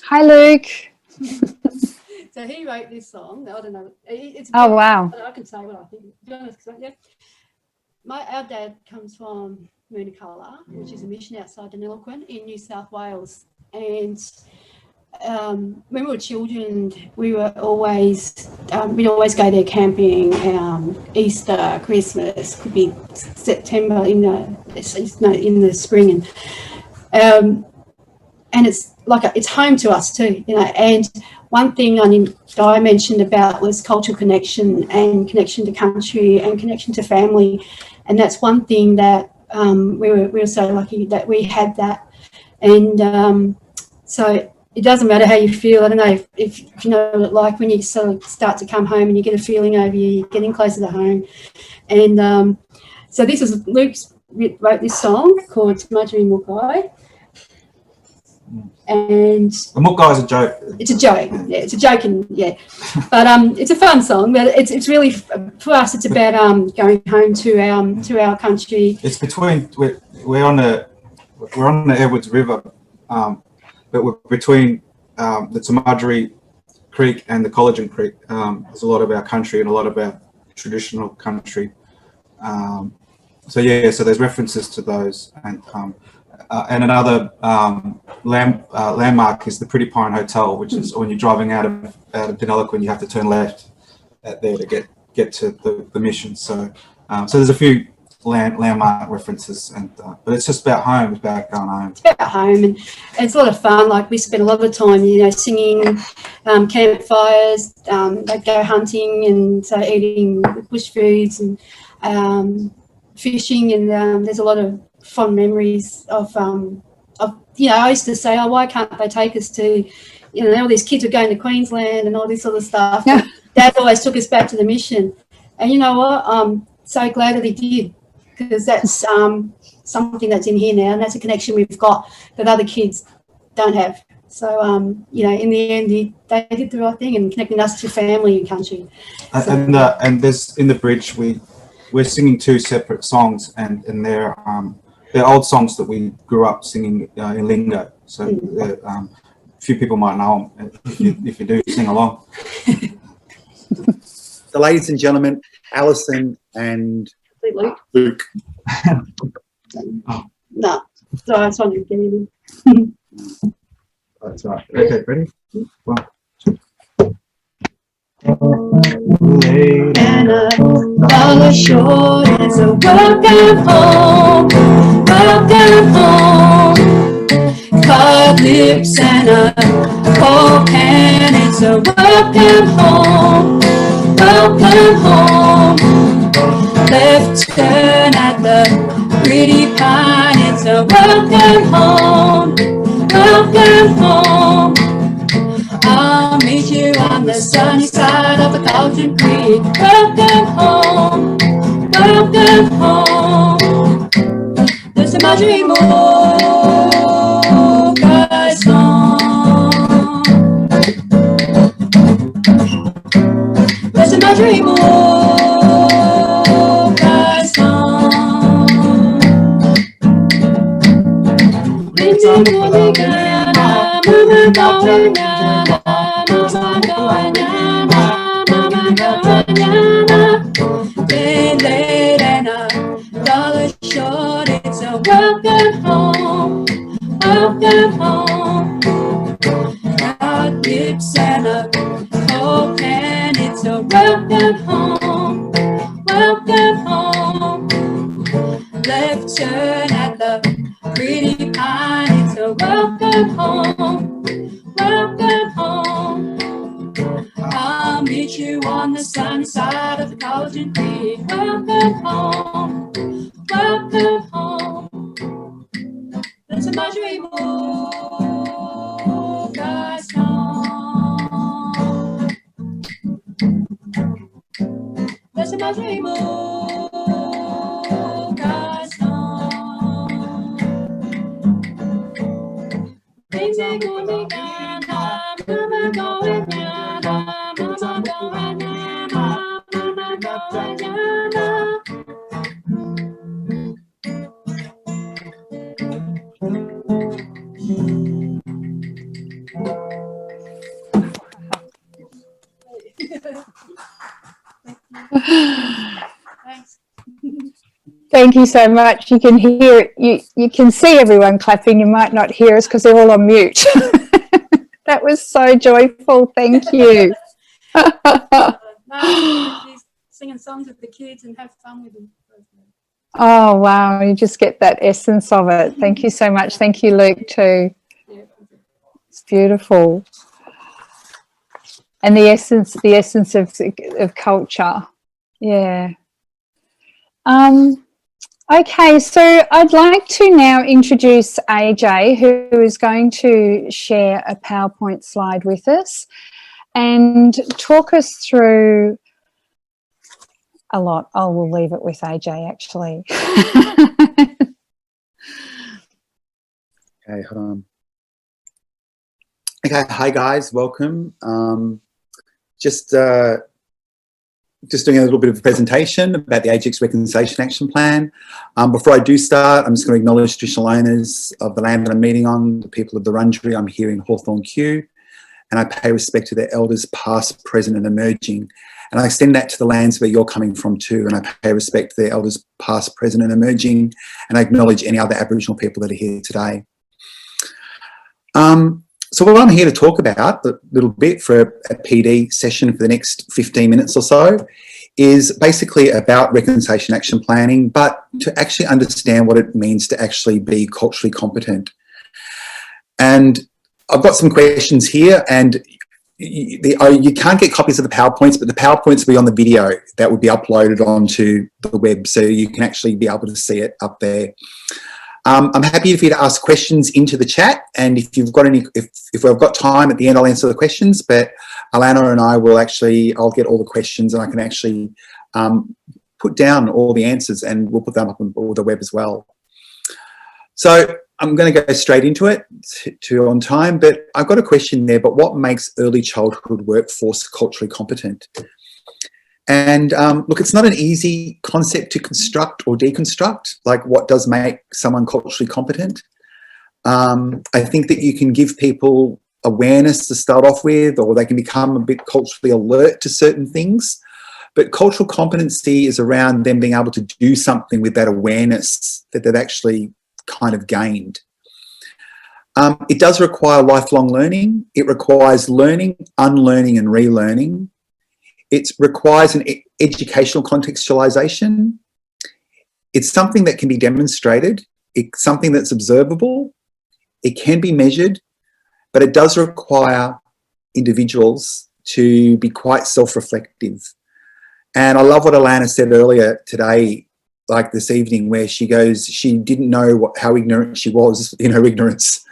Hi, Luke. So he wrote this song. I don't know. It's wow. I can say what I think. To be honest, yeah. Our dad comes from Moonacala, which is a mission outside Deniliquin in New South Wales. And when we were children, we were always we'd always go there camping. Easter, Christmas, could be September in the spring, and it's like it's home to us too, you know. And one thing I mentioned about was cultural connection and connection to country and connection to family, and that's one thing that we were so lucky that we had that. And so it doesn't matter how you feel. I don't know if you know what it's like when you sort of start to come home and you get a feeling over you, you're getting closer to home. And so this is Luke's wrote this song called Smudgery Mukai. And Mukai is a joke. It's a joke, yeah. It's a joke, and yeah, but it's a fun song. But it's really for us. It's about going home to our country. It's between we're on the Edwards River, but we're between the Tamudgery Creek and the Collagen Creek. There's a lot of our country and a lot of our traditional country. So there's references to those, and another landmark is the Pretty Pine Hotel, which is when you're driving out of Deniliquin, you have to turn left there to get to the mission. So there's a few landmark references, and but it's just about home. It's about going home. It's about home, and it's a lot of fun. Like we spend a lot of time, singing, campfires. They go hunting, and so eating bush foods and fishing, and there's a lot of fond memories of I used to say, why can't they take us to, all these kids were going to Queensland and all this sort of stuff. Yeah. Dad always took us back to the mission, and you know what? I'm so glad that he did, because that's something that's in here now, and that's a connection we've got that other kids don't have. So, in the end, they did the right thing and connecting us to family and country. So, and there's in the bridge we're singing two separate songs, and they're old songs that we grew up singing in lingo. So a few people might know them if you do sing along. So, ladies and gentlemen, Alison and Luke. No, so I just wanted to get in. That's right. Okay, ready? 1, 2. And $1 short is a welcome home, welcome home. Card lips and a cold can, it's a welcome home, welcome home. Left turn at the Pretty Pine, it's a welcome home, welcome home. I'll meet you on the sunny side of the Cauldron Creek. Welcome home, welcome home. There's a Marjorie Moore song. There's a Marjorie Moore song. Lindsay Mordigana, Mama Goanyana, Mama Goanyana, Mama Goanyana. Been late and $1 short, it's a welcome home, welcome home. Got lips and a cold can, it's a welcome home, welcome home. Left turn at the Pretty Pine, it's a welcome home, welcome home. I'll meet you on the sunny side of the Cauldron Creek. Welcome home, welcome home. There's a Marjorie Moore song. There's a Marjorie Moore song. Things ain't going to be done. Mama going down, Mama going down, Mama going down. Thanks. Thank you so much. You can hear it. You can see everyone clapping. You might not hear us because they're all on mute. That was so joyful. Thank you. Singing songs with the kids and have fun with them. Oh, wow. You just get that essence of it. Thank you so much. Thank you, Luke, too. It's beautiful. And the essence of culture. Yeah. Okay, so I'd like to now introduce AJ, who is going to share a PowerPoint slide with us and talk us through a lot. I will leave it with AJ, actually. Okay, hold on. Okay, hi guys, welcome. Just doing a little bit of a presentation about the AGECS Reconciliation Action Plan. Before I do start, I'm just going to acknowledge traditional owners of the land that I'm meeting on, the people of the Wurundjeri. I'm here in Hawthorn Kew, and I pay respect to their elders past, present and emerging. And I extend that to the lands where you're coming from too, and I pay respect to their elders past, present and emerging, and I acknowledge any other Aboriginal people that are here today. So what I'm here to talk about a little bit for a PD session for the next 15 minutes or so is basically about reconciliation action planning, but to actually understand what it means to actually be culturally competent. And I've got some questions here, and you can't get copies of the PowerPoints, but the PowerPoints will be on the video that would be uploaded onto the web, so you can actually be able to see it up there. I'm happy for you to ask questions into the chat, and if you've got any, if we've got time at the end, I'll answer the questions. But Alana and I will I'll get all the questions, and I can actually put down all the answers, and we'll put them up on the web as well. So I'm going to go straight into it on time, but I've got a question there. But what makes early childhood workforce culturally competent? And look, it's not an easy concept to construct or deconstruct, like what does make someone culturally competent. I think that you can give people awareness to start off with, or they can become a bit culturally alert to certain things. But cultural competency is around them being able to do something with that awareness that they've actually kind of gained. It does require lifelong learning. It requires learning, unlearning and relearning. It requires an educational contextualization. It's something that can be demonstrated. It's something that's observable. It can be measured, but it does require individuals to be quite self-reflective. And I love what Alana said earlier today, like this evening, where she goes, she didn't know how ignorant she was in her ignorance,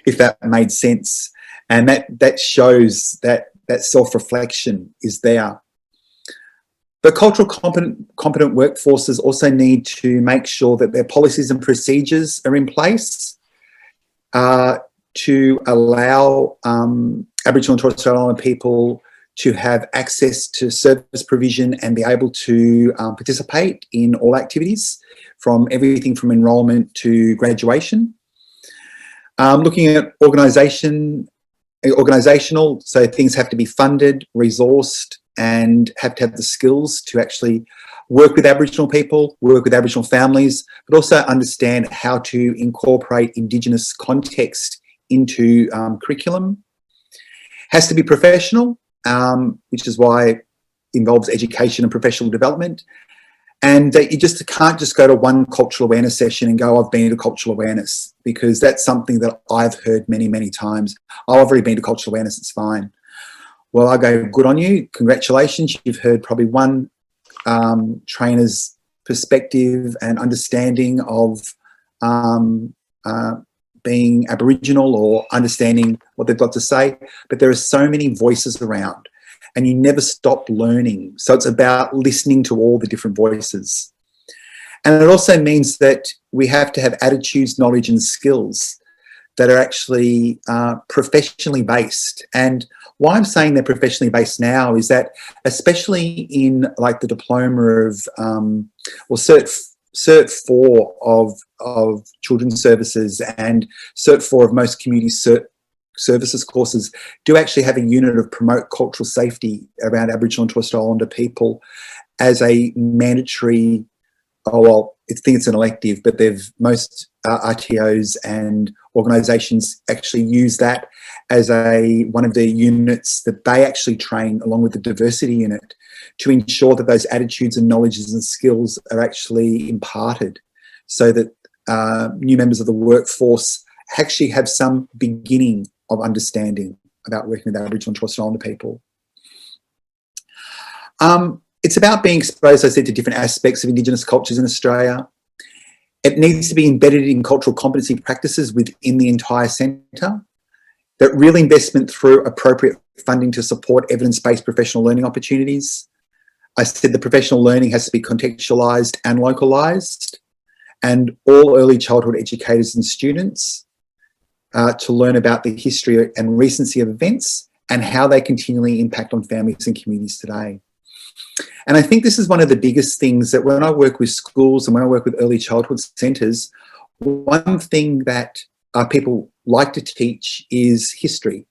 if that made sense. And that shows that self-reflection is there. But cultural competent workforces also need to make sure that their policies and procedures are in place to allow Aboriginal and Torres Strait Islander people to have access to service provision and be able to participate in all activities, from everything from enrolment to graduation. Looking at organisational, so things have to be funded, resourced, and have to have the skills to actually work with Aboriginal people, work with Aboriginal families, but also understand how to incorporate Indigenous context into curriculum. Has to be professional, which is why it involves education and professional development. And that you just can't just go to one cultural awareness session and go, I've been to cultural awareness, because that's something that I've heard many, many times. Oh, I've already been to cultural awareness, it's fine. Well, I go, good on you, congratulations. You've heard probably one trainer's perspective and understanding of being Aboriginal, or understanding what they've got to say, but there are so many voices around and you never stop learning. So it's about listening to all the different voices. And it also means that we have to have attitudes, knowledge and skills that are actually professionally based. And why I'm saying they're professionally based now is that, especially in like the diploma of, or Cert 4 of children's services and Cert 4 of most community services courses, do actually have a unit of promote cultural safety around Aboriginal and Torres Strait Islander people as a mandatory, I think it's an elective, but most RTOs and organisations actually use that as one of the units that they actually train, along with the diversity unit, to ensure that those attitudes and knowledges and skills are actually imparted, so that new members of the workforce actually have some beginning of understanding about working with Aboriginal and Torres Strait Islander people. It's about being exposed, as I said, to different aspects of Indigenous cultures in Australia. It needs to be embedded in cultural competency practices within the entire centre. That real investment through appropriate funding to support evidence-based professional learning opportunities. I said the professional learning has to be contextualised and localised, and all early childhood educators and students to learn about the history and recency of events and how they continually impact on families and communities today. And I think this is one of the biggest things that when I work with schools and when I work with early childhood centres, one thing that people like to teach is history.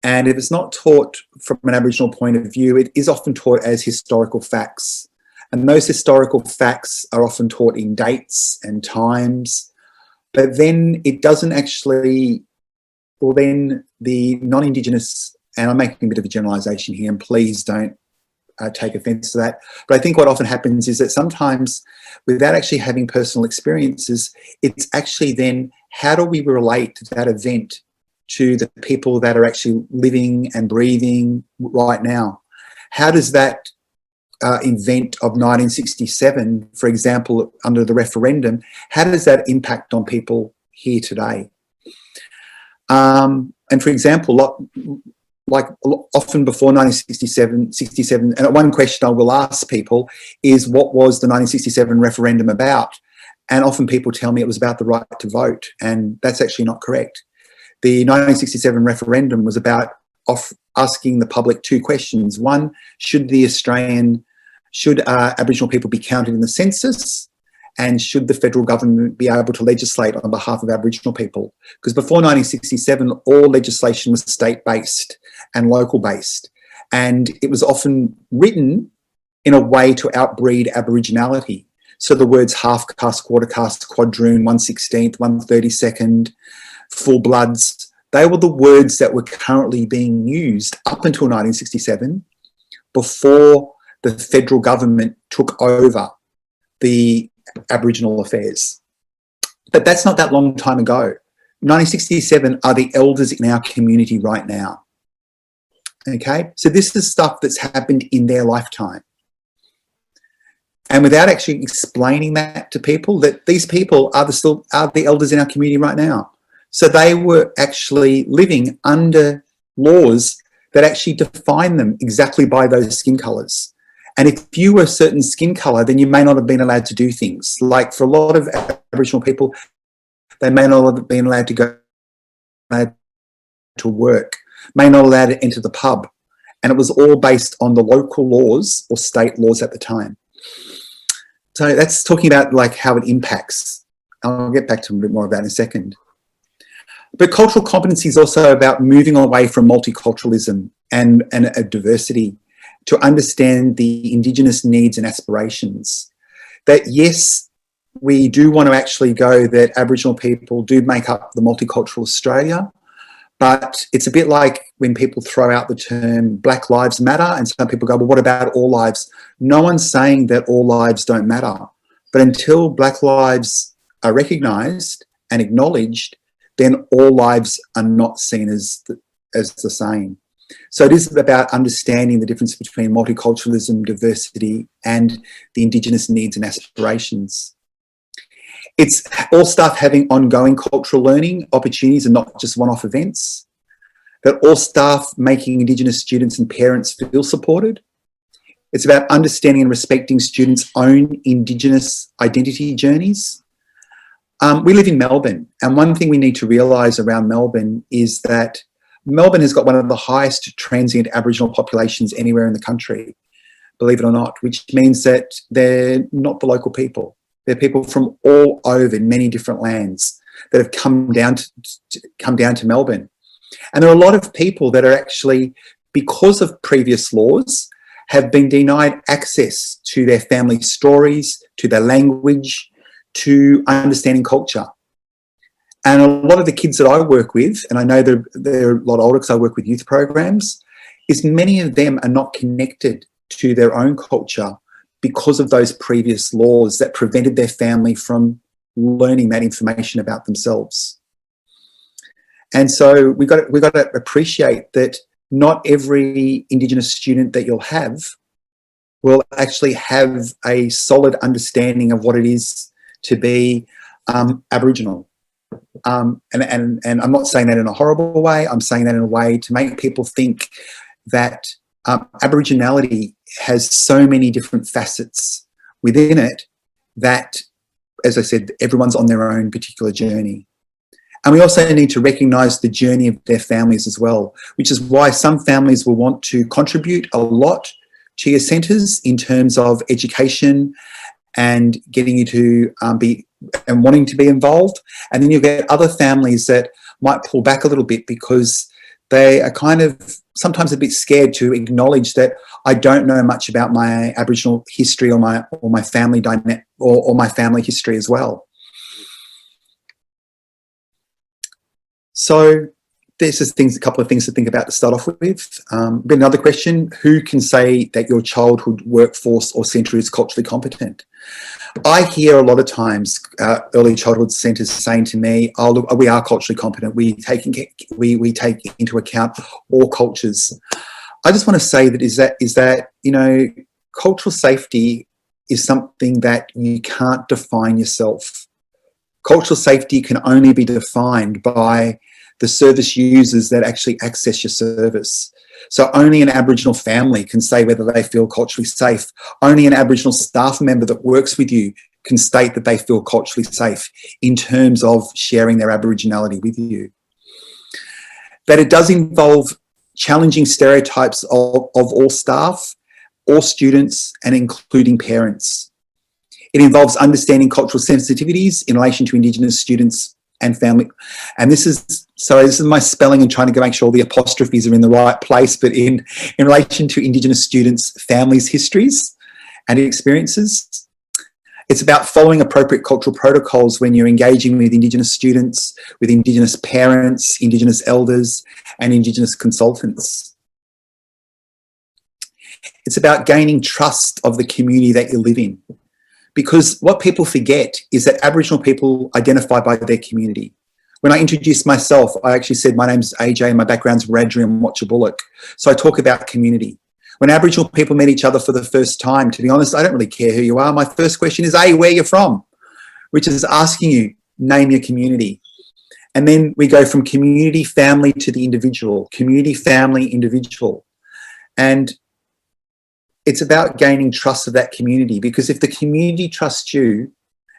And if it's not taught from an Aboriginal point of view, it is often taught as historical facts. And those historical facts are often taught in dates and times, but then it doesn't actually, well then the non-Indigenous, and I'm making a bit of a generalisation here, and please don't take offence to that, but I think what often happens is that sometimes without actually having personal experiences, it's actually then how do we relate that event to the people that are actually living and breathing right now? How does that event of 1967, for example, under the referendum, how does that impact on people here today? And for example, like often before 1967, and one question I will ask people is, what was the 1967 referendum about? And often people tell me it was about the right to vote, and that's actually not correct. The 1967 referendum was about asking the public two questions. One, should Aboriginal people be counted in the census? And should the federal government be able to legislate on behalf of Aboriginal people? Because before 1967, all legislation was state-based and local-based. And it was often written in a way to outbreed Aboriginality. So the words half-caste, quarter-caste, quadroon, 1/16th, 1/32nd, full bloods, they were the words that were currently being used up until 1967 before the federal government took over the Aboriginal affairs. But that's not that long time ago. 1967 are the elders in our community right now. Okay, so this is stuff that's happened in their lifetime. And without actually explaining that to people, that these people are the elders in our community right now. So they were actually living under laws that actually define them exactly by those skin colours. And if you were a certain skin colour, then you may not have been allowed to do things. Like for a lot of Aboriginal people, they may not have been allowed to go to work, may not allowed to enter the pub. And it was all based on the local laws or state laws at the time. So that's talking about like how it impacts. I'll get back to a bit more of that in a second. But cultural competency is also about moving away from multiculturalism and diversity to understand the Indigenous needs and aspirations. That yes, we do want to actually go that Aboriginal people do make up the multicultural Australia, but it's a bit like when people throw out the term Black Lives Matter and some people go, well, what about all lives? No one's saying that all lives don't matter. But until Black lives are recognised and acknowledged, then all lives are not seen as the same. So it is about understanding the difference between multiculturalism, diversity, and the Indigenous needs and aspirations. It's all staff having ongoing cultural learning opportunities and not just one-off events. That all staff making Indigenous students and parents feel supported. It's about understanding and respecting students' own Indigenous identity journeys. We live in Melbourne, and one thing we need to realise around Melbourne is that Melbourne has got one of the highest transient Aboriginal populations anywhere in the country, believe it or not, which means that they're not the local people. They're people from all over many different lands that have come down to Melbourne. And there are a lot of people that are actually, because of previous laws, have been denied access to their family stories, to their language, to understanding culture. And a lot of the kids that I work with, and I know they're a lot older because I work with youth programs, is many of them are not connected to their own culture because of those previous laws that prevented their family from learning that information about themselves. And so we've got to appreciate that not every Indigenous student that you'll have will actually have a solid understanding of what it is to be Aboriginal. And I'm not saying that in a horrible way. I'm saying that in a way to make people think that Aboriginality has so many different facets within it that, as I said, everyone's on their own particular journey. And we also need to recognise the journey of their families as well, which is why some families will want to contribute a lot to your centres in terms of education and getting you to be and wanting to be involved. And then you'll get other families that might pull back a little bit because they are kind of sometimes a bit scared to acknowledge that I don't know much about my Aboriginal history or my family dynamic or my family history as well. So this is a couple of things to think about to start off with. But another question, who can say that your childhood workforce or centre is culturally competent? I hear a lot of times early childhood centres saying to me, oh, look, we are culturally competent. We take into account all cultures. I just want to say that is that, you know, cultural safety is something that you can't define yourself. Cultural safety can only be defined by the service users that actually access your service. So only an Aboriginal family can say whether they feel culturally safe. Only an Aboriginal staff member that works with you can state that they feel culturally safe in terms of sharing their Aboriginality with you. That it does involve challenging stereotypes of all staff, all students, and including parents. It involves understanding cultural sensitivities in relation to Indigenous students and family. And this is my spelling and trying to make sure all the apostrophes are in the right place, but in relation to Indigenous students' families' histories and experiences. It's about following appropriate cultural protocols when you're engaging with Indigenous students, with Indigenous parents, Indigenous elders, and Indigenous consultants. It's about gaining trust of the community that you live in. Because what people forget is that Aboriginal people identify by their community. When I introduced myself, I actually said my name's AJ and my background's Wiradjuri and Watchable. So I talk about community. When Aboriginal people meet each other for the first time, to be honest, I don't really care who you are. My first question is, hey, where are you from? Which is asking you, name your community. And then we go from community, family to the individual, community, family, individual. And it's about gaining trust of that community, because if the community trusts you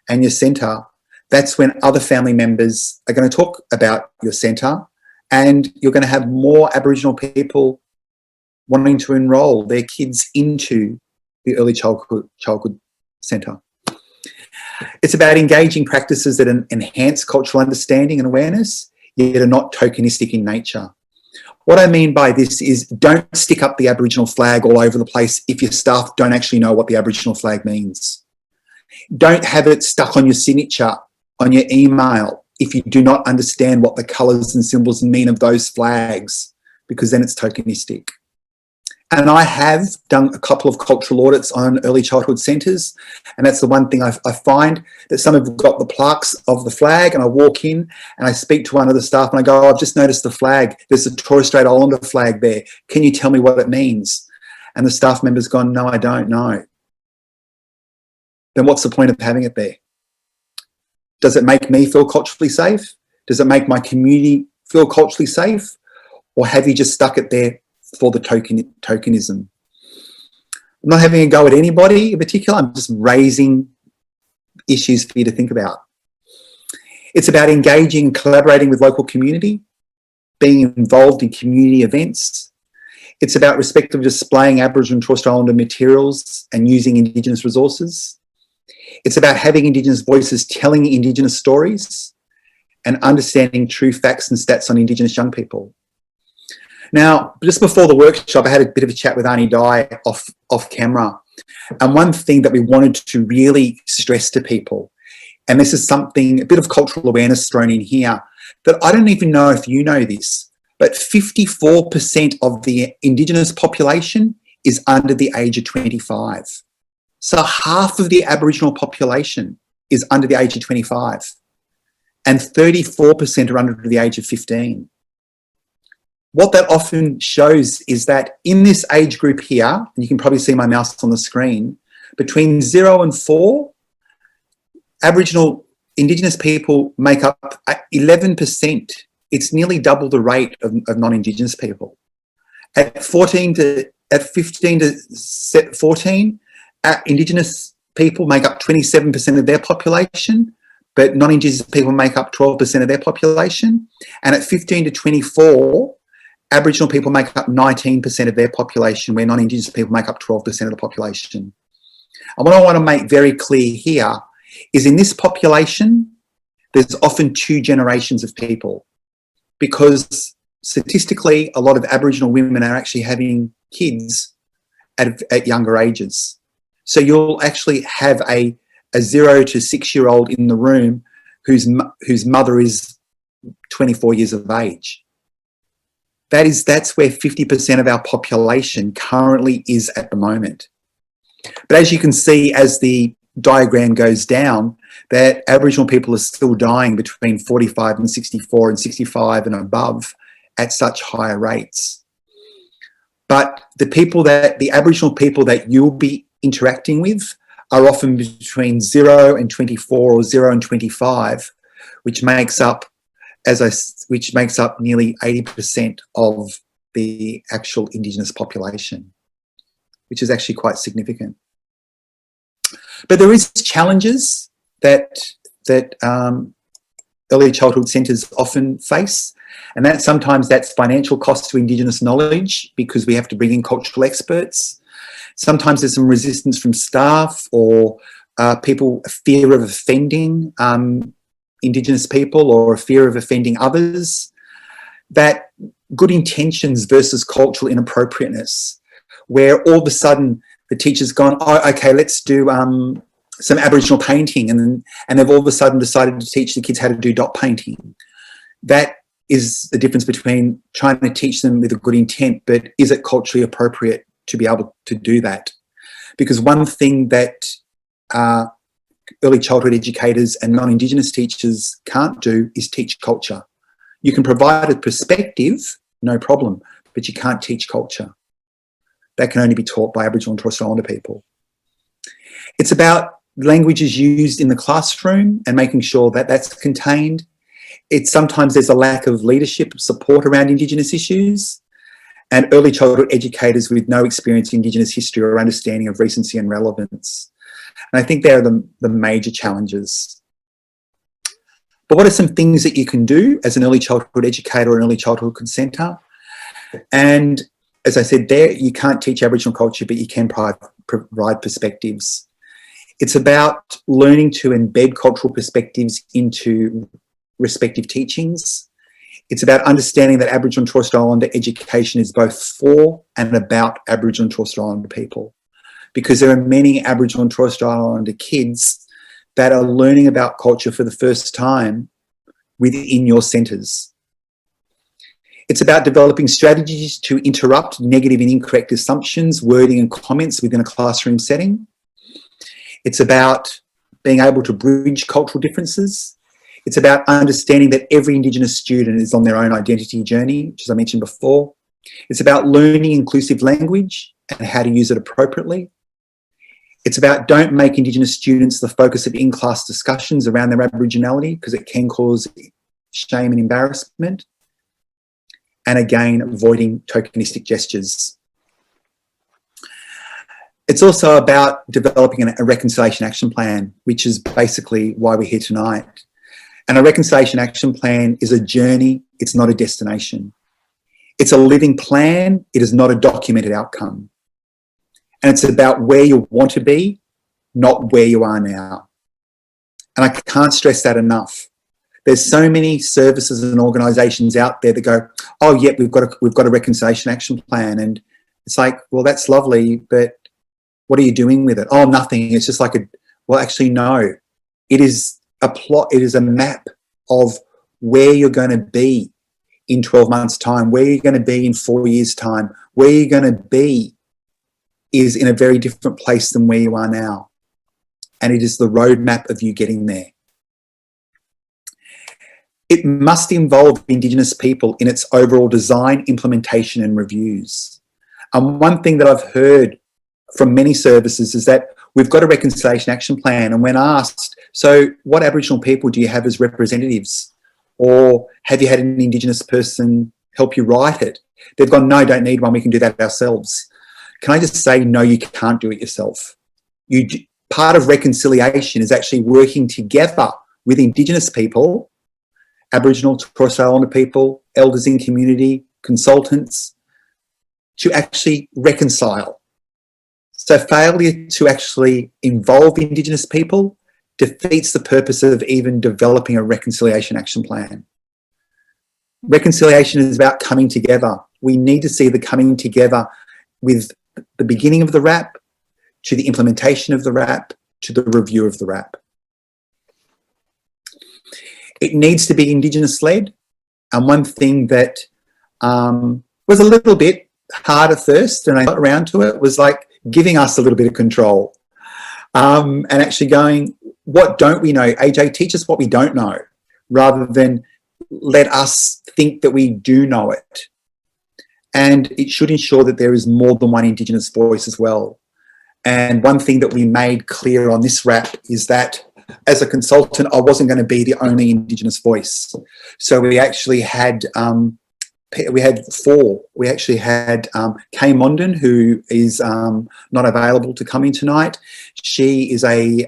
and your centre, that's when other family members are going to talk about your centre, and you're going to have more Aboriginal people wanting to enrol their kids into the early childhood centre. It's about engaging practices that enhance cultural understanding and awareness, yet are not tokenistic in nature. What I mean by this is, don't stick up the Aboriginal flag all over the place if your staff don't actually know what the Aboriginal flag means. Don't have it stuck on your signature, on your email, if you do not understand what the colours and symbols mean of those flags, because then it's tokenistic. And I have done a couple of cultural audits on early childhood centres, and that's the one thing I find, that some have got the plaques of the flag, and I walk in and I speak to one of the staff and I go, oh, I've just noticed the flag. There's a Torres Strait Islander flag there. Can you tell me what it means? And the staff member's gone, no, I don't know. Then what's the point of having it there? Does it make me feel culturally safe? Does it make my community feel culturally safe? Or have you just stuck it there for the tokenism? I'm not having a go at anybody in particular. I'm just raising issues for you to think about. It's about engaging and collaborating with local community, being involved in community events. It's about respectively displaying Aboriginal and Torres Strait Islander materials and using Indigenous resources. It's about having Indigenous voices telling Indigenous stories and understanding true facts and stats on Indigenous young people. Now, just before the workshop, I had a bit of a chat with Arnie Diane off camera. And one thing that we wanted to really stress to people, and this is something, a bit of cultural awareness thrown in here, that I don't even know if you know this, but 54% of the Indigenous population is under the age of 25. So half of the Aboriginal population is under the age of 25, and 34% are under the age of 15. What that often shows is that in this age group here, and you can probably see my mouse on the screen, between 0 and 4, Indigenous people make up 11%. It's nearly double the rate of non-Indigenous people. At 15 to 14, Indigenous people make up 27% of their population, but non-Indigenous people make up 12% of their population. And at 15 to 24, Aboriginal people make up 19% of their population, where non-Indigenous people make up 12% of the population. And what I want to make very clear here is in this population, there's often 2 generations of people, because statistically, a lot of Aboriginal women are actually having kids at younger ages. So you'll actually have a 0 to 6-year-old in the room whose mother is 24 years of age. That's where 50% of our population currently is at the moment. But as you can see, as the diagram goes down, that Aboriginal people are still dying between 45 and 64 and 65 and above at such higher rates. But the Aboriginal people that you'll be interacting with are often between 0 and 24 or 0 and 25, which makes up nearly 80% of the actual Indigenous population, which is actually quite significant. But there is challenges that early childhood centres often face, and sometimes that's financial costs to Indigenous knowledge, because we have to bring in cultural experts. Sometimes there's some resistance from staff or people, a fear of offending Indigenous people or a fear of offending others. That good intentions versus cultural inappropriateness, where all of a sudden the teacher's gone, oh, okay, let's do some Aboriginal painting, and they've all of a sudden decided to teach the kids how to do dot painting. That is the difference between trying to teach them with a good intent, but is it culturally appropriate to be able to do that? Because one thing that early childhood educators and non-Indigenous teachers can't do is teach culture. You can provide a perspective, no problem, but you can't teach culture. That can only be taught by Aboriginal and Torres Strait Islander people. It's about languages used in the classroom and making sure that that's contained. Sometimes there's a lack of leadership support around Indigenous issues, and early childhood educators with no experience in Indigenous history or understanding of recency and relevance. And I think they're the major challenges. But what are some things that you can do as an early childhood educator or an early childhood centre? And as I said there, you can't teach Aboriginal culture, but you can provide perspectives. It's about learning to embed cultural perspectives into respective teachings. It's about understanding that Aboriginal and Torres Strait Islander education is both for and about Aboriginal and Torres Strait Islander people, because there are many Aboriginal and Torres Strait Islander kids that are learning about culture for the first time within your centres. It's about developing strategies to interrupt negative and incorrect assumptions, wording and comments within a classroom setting. It's about being able to bridge cultural differences. It's about understanding that every Indigenous student is on their own identity journey, which, as I mentioned before. It's about learning inclusive language and how to use it appropriately. It's about don't make Indigenous students the focus of in-class discussions around their Aboriginality, because it can cause shame and embarrassment. And again, avoiding tokenistic gestures. It's also about developing a reconciliation action plan, which is basically why we're here tonight. And a reconciliation action plan is a journey, it's not a destination. It's a living plan, it is not a documented outcome. And it's about where you want to be, not where you are now. And I can't stress that enough. There's so many services and organisations out there that go, oh, yeah, we've got a reconciliation action plan. And it's like, well, that's lovely, but what are you doing with it? Oh, nothing. It's just like well, actually, no. It is a plot. It is a map of where you're going to be in 12 months' time, where you're going to be in 4 years' time, where you're going to be is in a very different place than where you are now. And it is the roadmap of you getting there. It must involve Indigenous people in its overall design, implementation and reviews. And one thing that I've heard from many services is that we've got a reconciliation action plan, and when asked, So what Aboriginal people do you have as representatives? Or have you had an Indigenous person help you write it? They've gone, no, don't need one, we can do that ourselves. Can I just say, no, you can't do it yourself. Part of reconciliation is actually working together with Indigenous people, Aboriginal, Torres Strait Islander people, elders in community, consultants, to actually reconcile. So failure to actually involve Indigenous people defeats the purpose of even developing a reconciliation action plan. Reconciliation is about coming together. We need to see the coming together with the beginning of the RAP, to the implementation of the RAP, to the review of the RAP. It needs to be Indigenous-led, and one thing that was a little bit hard at first, and I got around to it, was like giving us a little bit of control and actually going, what don't we know? AJ, teach us what we don't know, rather than let us think that we do know it. And it should ensure that there is more than one Indigenous voice as well. And one thing that we made clear on this RAP is that as a consultant, I wasn't going to be the only Indigenous voice. So we actually had four. We actually had Kay Mondon, who is not available to come in tonight. She is an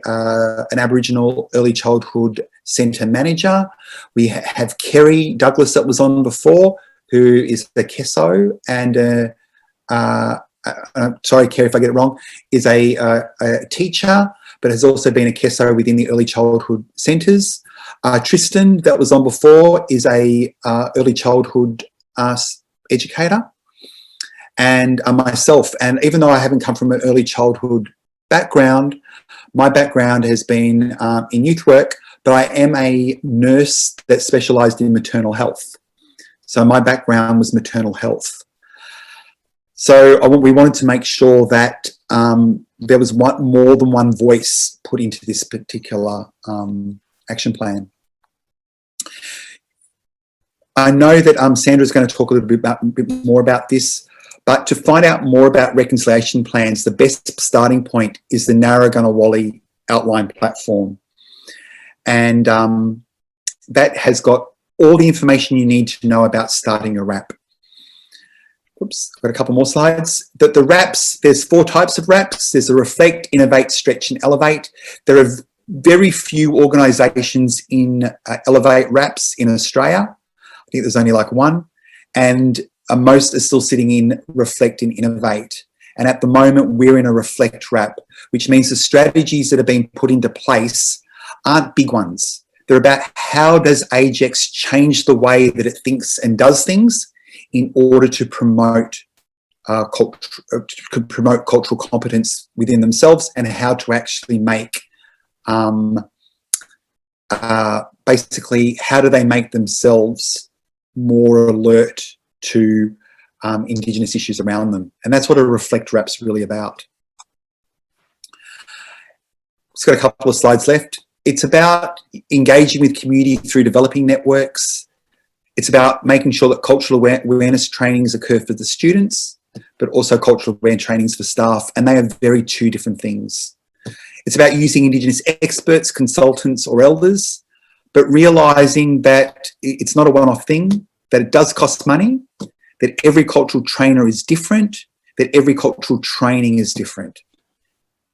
Aboriginal early childhood centre manager. We have Kerry Douglas that was on before, who is the KESO, and sorry, Kerry, if I get it wrong, is a teacher, but has also been a KESO within the early childhood centres. Tristan, that was on before, is a early childhood educator, and myself. And even though I haven't come from an early childhood background, my background has been in youth work, but I am a nurse that specialised in maternal health. So my background was maternal health. So we wanted to make sure that there was more than one voice put into this particular action plan. I know that Sandra's going to talk a little bit more about this, but to find out more about reconciliation plans, the best starting point is the Narragansett outline platform. And that has got all the information you need to know about starting a RAP. Oops, I've got a couple more slides. The RAPs, there's 4 types of RAPs. There's a Reflect, Innovate, Stretch and Elevate. There are very few organisations in Elevate RAPs in Australia. I think there's only like one. And most are still sitting in Reflect and Innovate. And at the moment, we're in a Reflect RAP, which means the strategies that have been put into place aren't big ones. They're about how does AGECS change the way that it thinks and does things in order to promote cultural competence within themselves, and how to actually make, basically, how do they make themselves more alert to Indigenous issues around them. And that's what a Reflect RAP's really about. It's got a couple of slides left. It's about engaging with community through developing networks. It's about making sure that cultural awareness trainings occur for the students, but also cultural awareness trainings for staff, and they are very two different things. It's about using Indigenous experts, consultants or elders, but realising that it's not a one-off thing, that it does cost money, that every cultural trainer is different, that every cultural training is different.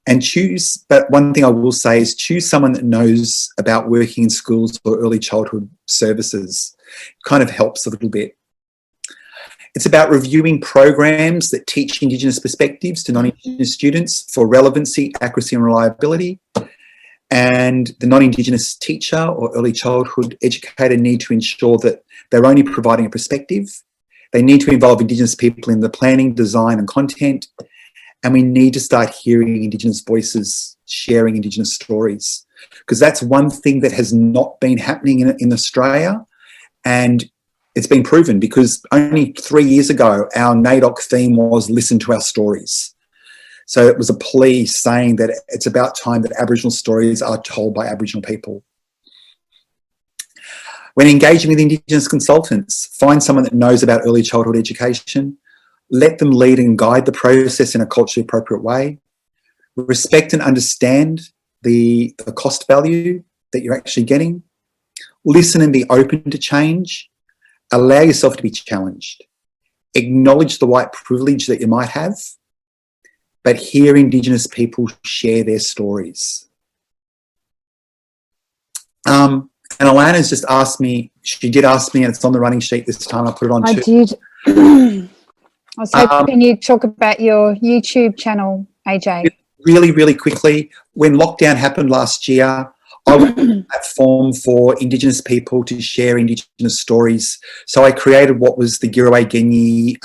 And but one thing I will say is choose someone that knows about working in schools or early childhood services. It kind of helps a little bit. It's about reviewing programs that teach Indigenous perspectives to non-Indigenous students for relevancy, accuracy and reliability. And the non-Indigenous teacher or early childhood educator need to ensure that they're only providing a perspective. They need to involve Indigenous people in the planning, design and content. And we need to start hearing Indigenous voices, sharing Indigenous stories, because that's one thing that has not been happening in Australia. And it's been proven, because only 3 years ago, our NAIDOC theme was listen to our stories. So it was a plea saying that it's about time that Aboriginal stories are told by Aboriginal people. When engaging with Indigenous consultants, find someone that knows about early childhood education. Let them lead and guide the process in a culturally appropriate way. Respect and understand the cost value that you're actually getting. Listen and be open to change. Allow yourself to be challenged. Acknowledge the white privilege that you might have, but hear Indigenous people share their stories. And Alana's just asked me, she did ask me, and it's on the running sheet this time, I put it on I too. did. I was hoping you'd talk about your YouTube channel, AJ. Really, really quickly, when lockdown happened last year, I went on a platform for Indigenous people to share Indigenous stories. So I created what was the Giraway Genyi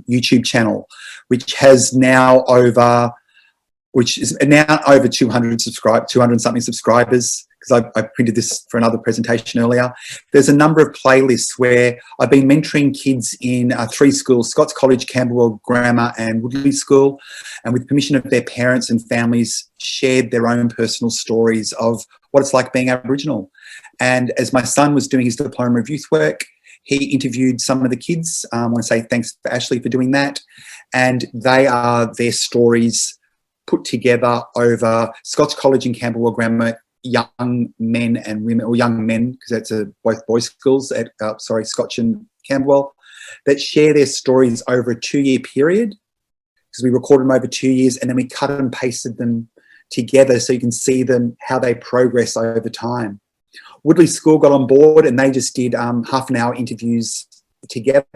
YouTube channel, which is now over 200 something subscribers, because I printed this for another presentation earlier. There's a number of playlists where I've been mentoring kids in 3 schools, Scots College, Camberwell Grammar and Woodley School, and with permission of their parents and families, shared their own personal stories of what it's like being Aboriginal. And as my son was doing his diploma of youth work, he interviewed some of the kids. I want to say thanks to Ashley for doing that. And they are their stories put together over Scots College and Camberwell Grammar young men and women, or young men, because that's both boys' schools at Scotch and Camberwell, that share their stories over a 2-year period, because we recorded them over 2 years and then we cut and pasted them together so you can see them, how they progress over time. Woodley School got on board and they just did half an hour interviews together,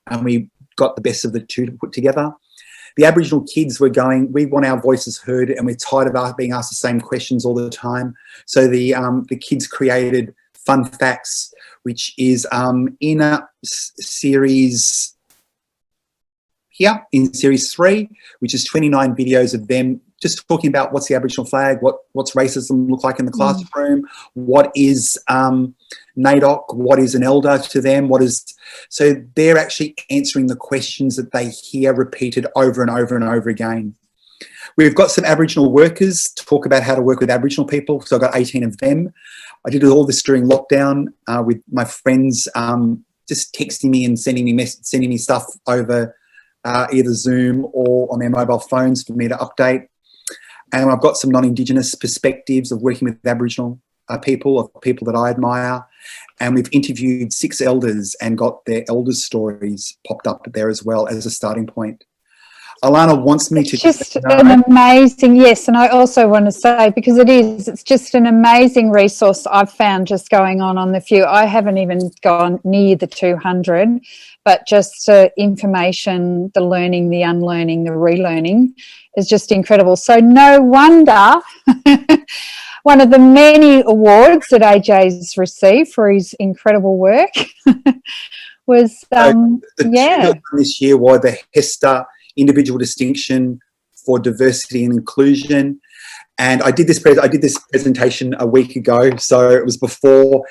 and we got the best of the two to put together. The Aboriginal kids were going, we want our voices heard and we're tired of being asked the same questions all the time. So the kids created Fun Facts, which is in a series here, in series 3, which is 29 videos of them just talking about what's the Aboriginal flag, what's racism look like in the classroom, what is NAIDOC, what is an elder to them, so they're actually answering the questions that they hear repeated over and over and over again. We've got some Aboriginal workers to talk about how to work with Aboriginal people, so I've got 18 of them. I did all this during lockdown with my friends just texting me and sending me stuff over either Zoom or on their mobile phones for me to update. And I've got some non-Indigenous perspectives of working with Aboriginal people, of people that I admire. And we've interviewed 6 elders and got their elders' stories popped up there as well as a starting point. Alana wants me to... It's just an amazing, yes, and I also want to say, because it's just an amazing resource I've found just going on the few. I haven't even gone near the 200, but just information, the learning, the unlearning, the relearning is just incredible. So no wonder one of the many awards that AJ's received for his incredible work was, the two this year were the HESTA Individual Distinction for Diversity and Inclusion, and I did this presentation a week ago, so it was before.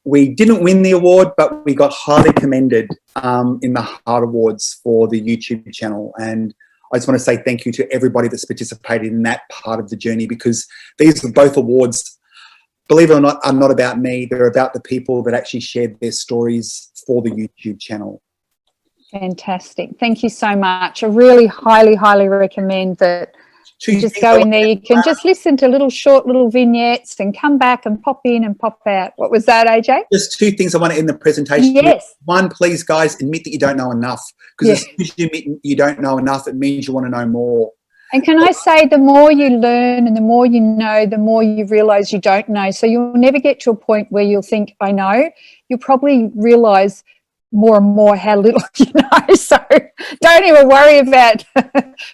We didn't win the award, but we got highly commended in the Heart Awards for the YouTube channel, and I just want to say thank you to everybody that's participated in that part of the journey, because these are both awards, believe it or not, are not about me. They're about the people that actually shared their stories for the YouTube channel. Fantastic. Thank you so much. I really highly, highly recommend that you just go in there. You can just listen to short little vignettes and come back and pop in and pop out. What was that, AJ? Just 2 things I want to end the presentation with. Yes. One, please, guys, admit that you don't know enough, because as soon as you admit you don't know enough, it means you want to know more. And can I say, the more you learn and the more you know, the more you realise you don't know. So you'll never get to a point where you'll think, I know. You'll probably realise more and more how little you know. So don't even worry about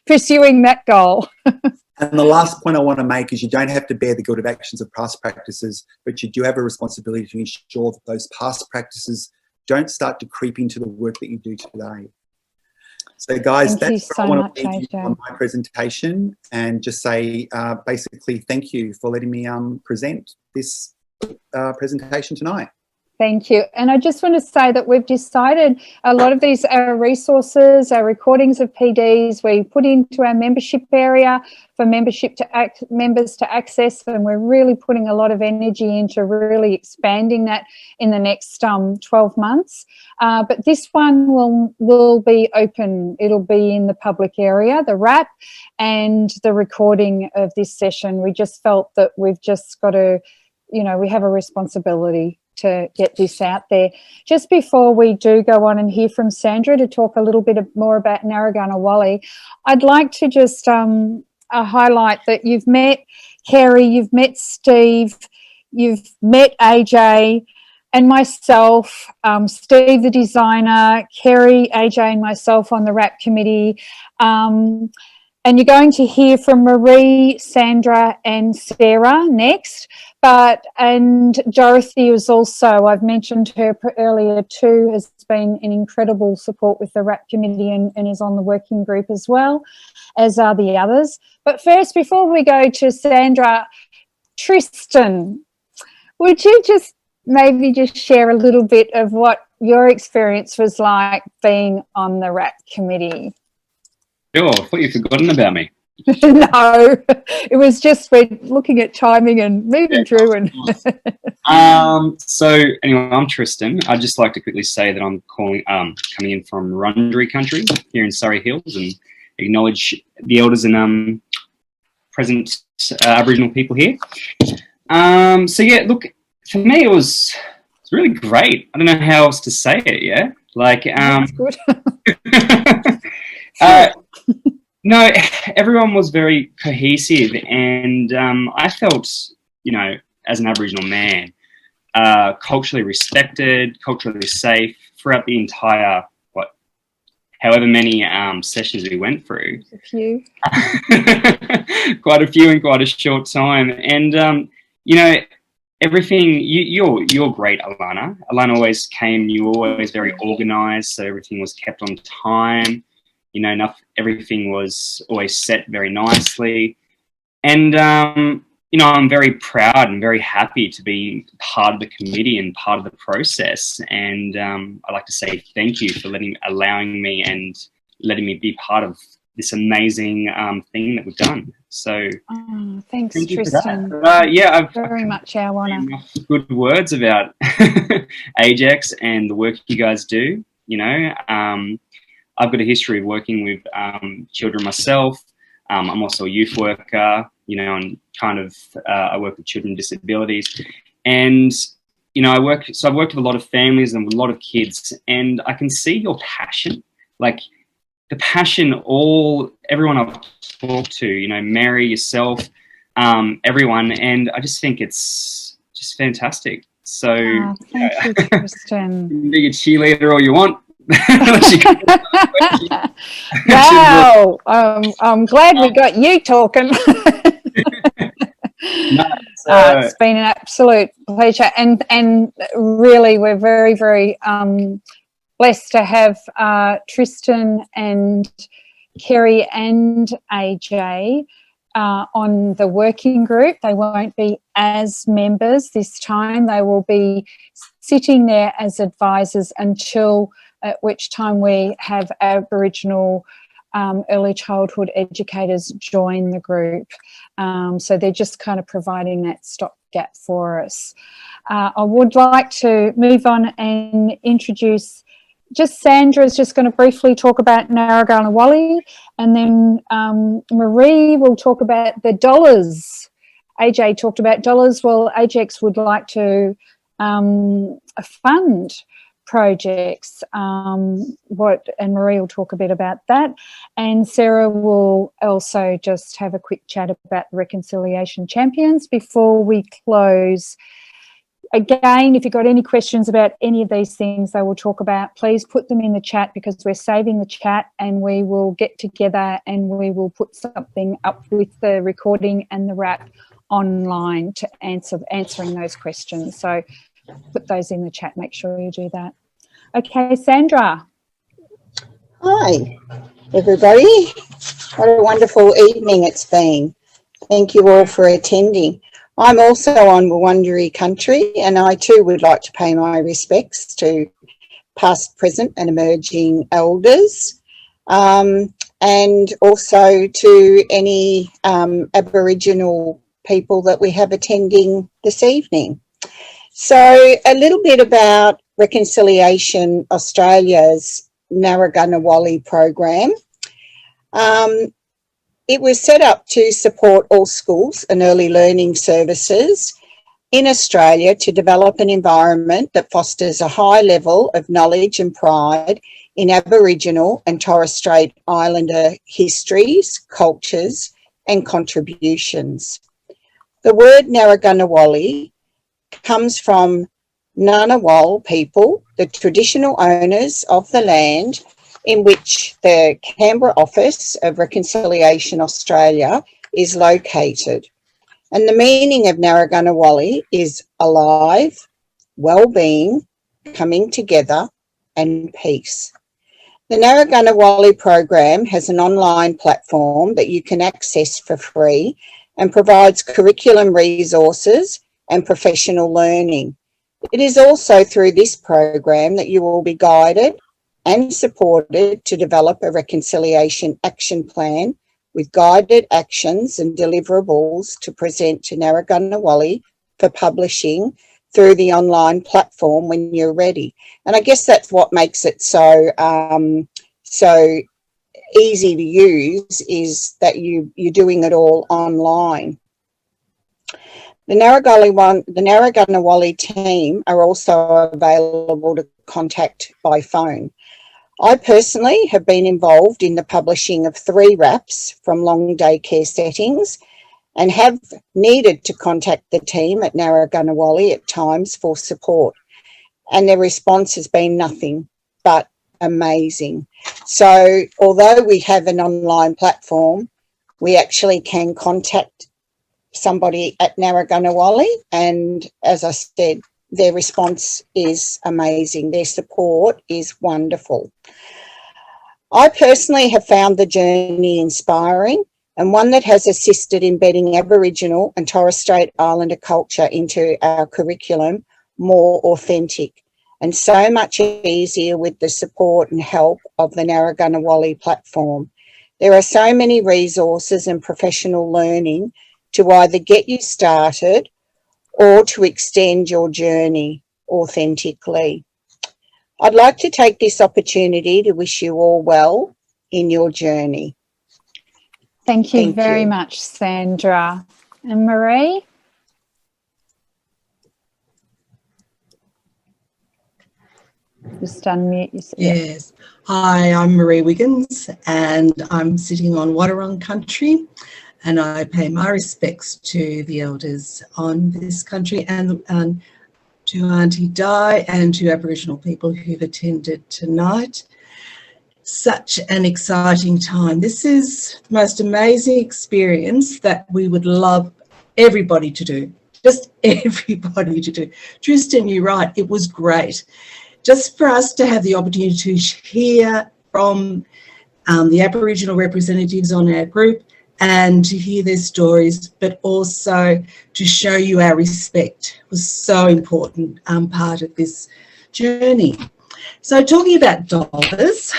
pursuing that goal. And the last point I want to make is you don't have to bear the guilt of actions of past practices, but you do have a responsibility to ensure that those past practices don't start to creep into the work that you do today. So guys, that's what I want to leave you on my presentation, and just say basically thank you for letting me present this presentation tonight. Thank you. And I just want to say that we've decided a lot of these resources, our recordings of PDs, we put into our membership area for members to access, and we're really putting a lot of energy into really expanding that in the next 12 months. But this one will be open. It'll be in the public area, the wrap and the recording of this session. We just felt that we've just got to, you know, we have a responsibility to get this out there. Just before we do go on and hear from Sandra to talk a little bit more about Narragansett, I'd like to just highlight that you've met Kerry, you've met Steve, you've met AJ and myself, Steve the designer, Kerry, AJ and myself on the RAP committee. And you're going to hear from Marie, Sandra and Sarah next. And Dorothy is also, I've mentioned her earlier too, has been an incredible support with the RAP committee and is on the working group as well, as are the others. But first, before we go to Sandra, Tristan, would you just maybe just share a little bit of what your experience was like being on the RAP committee? Sure, I thought you'd forgotten about me. No, it was just we're looking at timing and moving through. And so anyway, I'm Tristan. I'd just like to quickly say that I'm coming in from Wurundjeri country here in Surrey Hills, and acknowledge the elders and present Aboriginal people here. So yeah, look, for me it was really great. I don't know how else to say it. Yeah, like that's good. No, everyone was very cohesive, and I felt, you know, as an Aboriginal man, culturally respected, culturally safe throughout the entire, however many sessions we went through. A few. Quite a few in quite a short time. And, you know, everything, you're great, Alana. Alana always came, you were always very organised, so everything was kept on time. You know, everything was always set very nicely. And, you know, I'm very proud and very happy to be part of the committee and part of the process. And I'd like to say thank you for allowing me and letting me be part of this amazing thing that we've done. So thanks, thank Tristan. Yeah, I've very much our honour. Good words about AGECS and the work you guys do, you know. I've got a history of working with children myself. I'm also a youth worker, you know, and kind of I work with children with disabilities. And, you know, I've worked with a lot of families and with a lot of kids, and I can see your passion, like the passion everyone I've talked to, you know, Mary, yourself, everyone, and I just think it's just fantastic. So thank you, Tristan. You can be a cheerleader all you want. Wow, I'm glad we got you talking. It's been an absolute pleasure, and really we're very, very blessed to have Tristan and Kerry and AJ on the working group. They won't be as members this time. They will be sitting there as advisors until at which time we have Aboriginal early childhood educators join the group. So they're just kind of providing that stopgap for us. I would like to move on and introduce, just Sandra's just going to briefly talk about Narragansett, and then Marie will talk about the dollars. AJ talked about dollars. Well, AGECS would like to fund projects, and Marie will talk a bit about that, and Sarah will also just have a quick chat about Reconciliation Champions before we close. Again, if you've got any questions about any of these things they will talk about, please put them in the chat, because we're saving the chat, and we will get together and we will put something up with the recording and the wrap online to answering those questions. So put those in the chat, make sure you do that. Okay, Sandra. Hi, everybody. What a wonderful evening it's been. Thank you all for attending. I'm also on Wurundjeri country, and I too would like to pay my respects to past, present and emerging elders, and also to any Aboriginal people that we have attending this evening. So a little bit about Reconciliation Australia's Narragunawali program. It was set up to support all schools and early learning services in Australia to develop an environment that fosters a high level of knowledge and pride in Aboriginal and Torres Strait Islander histories, cultures and contributions. The word Narragunawali comes from Ngunnawal people, the traditional owners of the land in which the Canberra office of Reconciliation Australia is located. And the meaning of Narragunawali is alive, well-being, coming together and peace. The Narragunawali program has an online platform that you can access for free and provides curriculum resources and professional learning. It is also through this program that you will be guided and supported to develop a reconciliation action plan with guided actions and deliverables to present to Narragunawali for publishing through the online platform when you're ready. And I guess that's what makes it so so easy to use, is that you're doing it all online. The Narragunawali team are also available to contact by phone. I personally have been involved in the publishing of 3 raps from long daycare settings and have needed to contact the team at Narragunawali at times for support. And their response has been nothing but amazing. So although we have an online platform, we actually can contact somebody at Narragunawali, and as I said, their response is amazing. Their support is wonderful. I personally have found the journey inspiring and one that has assisted in embedding Aboriginal and Torres Strait Islander culture into our curriculum more authentic and so much easier with the support and help of the Narragunawali platform. There are so many resources and professional learning to either get you started or to extend your journey authentically. I'd like to take this opportunity to wish you all well in your journey. Thank you very much, Sandra. And Marie? Just unmute yourself. Yes. Hi, I'm Marie Wiggins and I'm sitting on Watchable Country, and I pay my respects to the elders on this country and to Auntie Di and to Aboriginal people who've attended tonight. Such an exciting time. This is the most amazing experience that we would love everybody to do. Just everybody to do. Tristan, you're right, it was great. Just for us to have the opportunity to hear from the Aboriginal representatives on our group and to hear their stories, but also to show you our respect was so important part of this journey. So talking about dollars,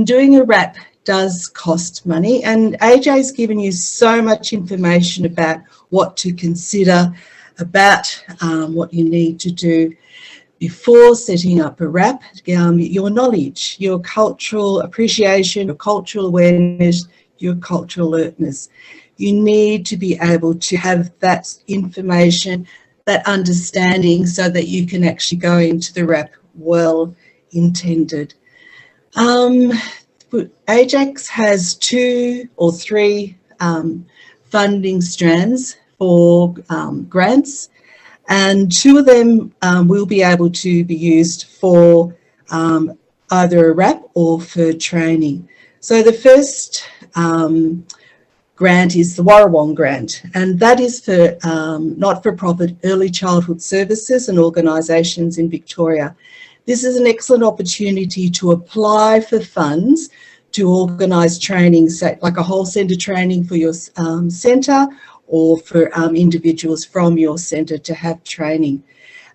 doing a rap does cost money, and AJ's given you so much information about what to consider, about what you need to do before setting up a rap, your knowledge, your cultural appreciation, your cultural awareness, your cultural alertness. You need to be able to have that information, that understanding, so that you can actually go into the rap well intended. AGECS has 2 or 3 funding strands for grants, and 2 of them will be able to be used for either a rap or for training. So the first grant is the Warrawong grant, and that is for not-for-profit early childhood services and organisations in Victoria. This is an excellent opportunity to apply for funds to organise training, say, like a whole centre training for your centre, or for individuals from your centre to have training.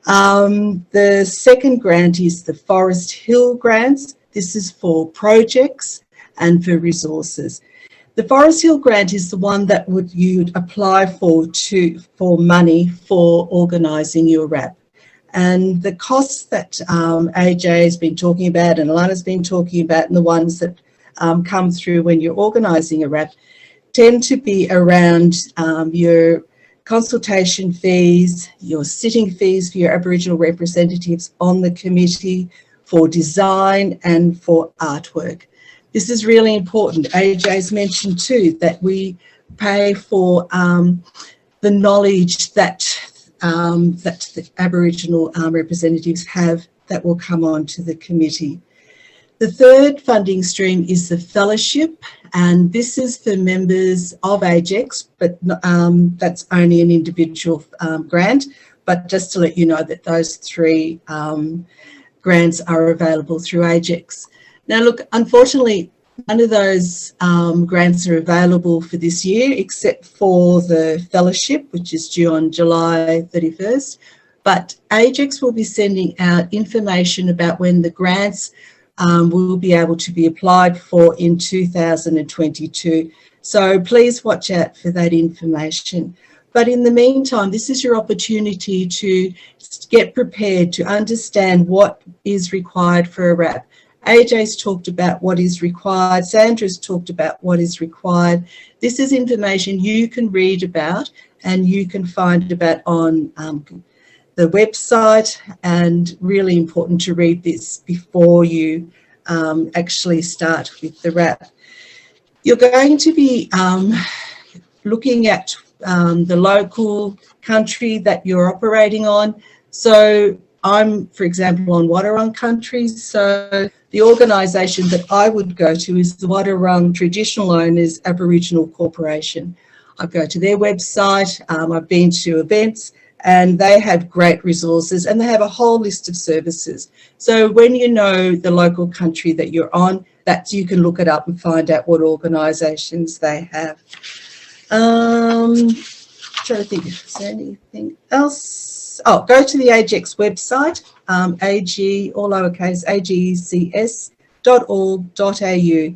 The second grant is the Forest Hill grants. This is for projects and for resources. The Forest Hill grant is the one that you'd apply for money for organising your RAP. And the costs that AJ has been talking about and Alana's been talking about, and the ones that come through when you're organising a RAP, tend to be around your consultation fees, your sitting fees for your Aboriginal representatives on the committee, for design and for artwork. This is really important. AJ's mentioned too that we pay for the knowledge that the Aboriginal representatives have that will come on to the committee. The third funding stream is the fellowship, and this is for members of AGECS, but that's only an individual grant. But just to let you know that those three grants are available through AGECS. Now look, unfortunately, none of those grants are available for this year except for the fellowship, which is due on July 31st. But AGECS will be sending out information about when the grants will be able to be applied for in 2022. So please watch out for that information. But in the meantime, this is your opportunity to get prepared, to understand what is required for a RAP. AJ's talked about what is required. Sandra's talked about what is required. This is information you can read about and you can find about on the website, and really important to read this before you actually start with the RAP. You're going to be looking at the local country that you're operating on. So I'm, for example, on Watchable Country. So the organisation that I would go to is the Watchable Traditional Owners Aboriginal Corporation. I go to their website. I've been to events, and they have great resources, and they have a whole list of services. So when you know the local country that you're on, that you can look it up and find out what organisations they have. Trying to think if there's anything else. Oh, go to the AGECS website, all lowercase, agecs.org.au,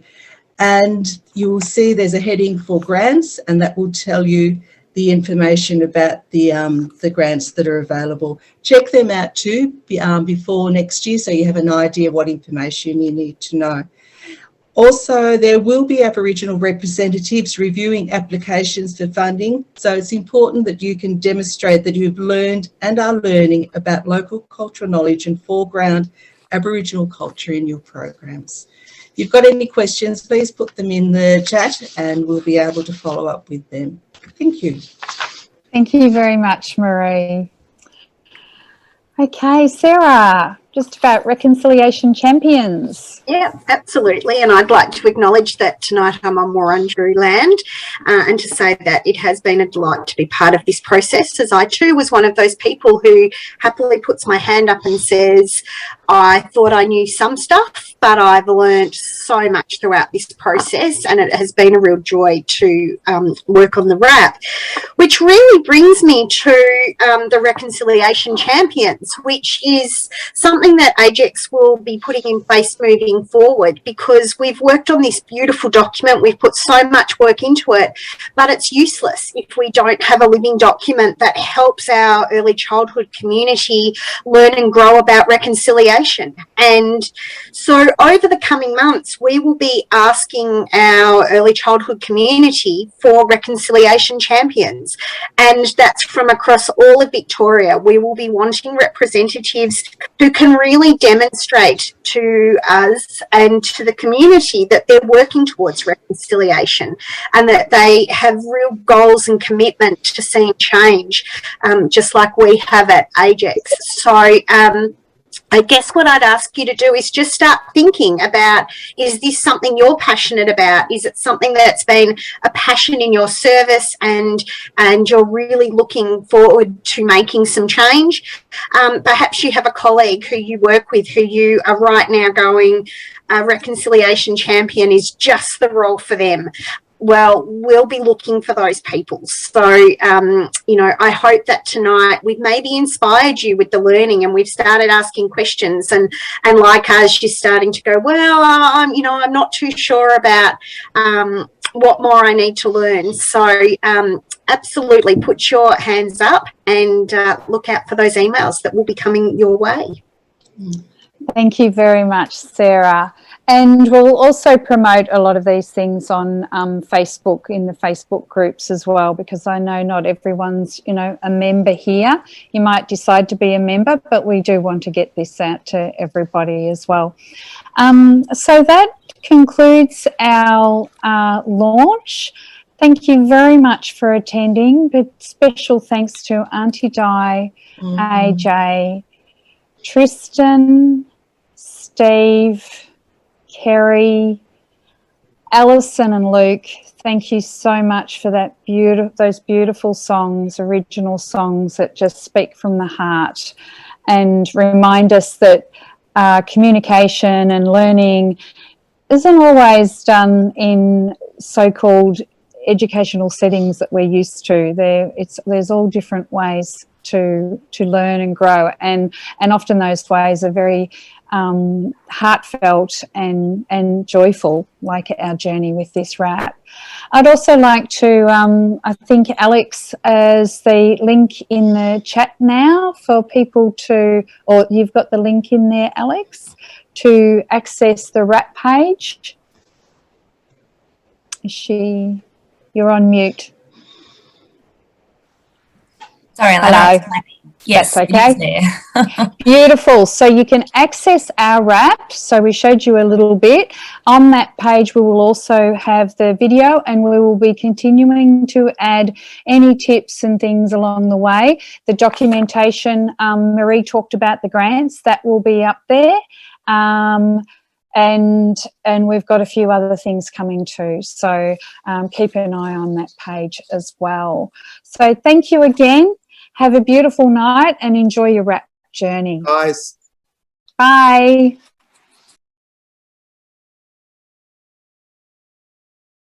and you will see there's a heading for grants, and that will tell you the information about the grants that are available. Check them out too before next year, so you have an idea what information you need to know. Also, there will be Aboriginal representatives reviewing applications for funding, so it's important that you can demonstrate that you've learned and are learning about local cultural knowledge and foreground Aboriginal culture in your programs. If you've got any questions, please put them in the chat and we'll be able to follow up with them. Thank you. Thank you very much, Marie. Okay, Sarah, just about Reconciliation Champions. Yeah, absolutely. And I'd like to acknowledge that tonight I'm on Wurundjeri land and to say that it has been a delight to be part of this process, as I too was one of those people who happily puts my hand up and says, I thought I knew some stuff, but I've learned so much throughout this process, and it has been a real joy to work on the RAP, which really brings me to the Reconciliation Champions, which is something that AGECS will be putting in place moving forward, because we've worked on this beautiful document, we've put so much work into it, but it's useless if we don't have a living document that helps our early childhood community learn and grow about reconciliation. And so over the coming months, we will be asking our early childhood community for reconciliation champions, and that's from across all of Victoria. We will be wanting representatives who can really demonstrate to us and to the community that they're working towards reconciliation and that they have real goals and commitment to seeing change, just like we have at AGECS. So I guess what I'd ask you to do is just start thinking about, is this something you're passionate about? Is it something that's been a passion in your service and you're really looking forward to making some change? Perhaps you have a colleague who you work with who you are right now going, a reconciliation champion is just the role for them. well, we'll be looking for those people. So, you know, I hope that tonight we've maybe inspired you with the learning, and we've started asking questions, and like us, you're starting to go, well, I'm not too sure about what more I need to learn. So absolutely put your hands up and look out for those emails that will be coming your way. Thank you very much, Sarah. And we'll also promote a lot of these things on Facebook, in the Facebook groups as well, because I know not everyone's, you know, a member here. You might decide to be a member, but we do want to get this out to everybody as well. So that concludes our launch. Thank you very much for attending, but special thanks to Auntie Di, AJ, Tristan, Steve, Kerry, Alison and Luke. Thank you so much for that those beautiful songs, original songs that just speak from the heart and remind us that communication and learning isn't always done in so-called educational settings that we're used to. There's all different ways to learn and grow, and often those ways are very heartfelt and joyful, like our journey with this wrap. I'd also like to, I think Alex has the link in the chat now for people to, or you've got the link in there, Alex, to access the wrap page. You're on mute. Sorry, hello. Yes, that's okay. Beautiful. So you can access our wrap. So we showed you a little bit. On that page, we will also have the video, and we will be continuing to add any tips and things along the way. The documentation, Marie talked about the grants, that will be up there. And we've got a few other things coming too. So keep an eye on that page as well. So thank you again. Have a beautiful night and enjoy your wrap journey. Guys. Bye.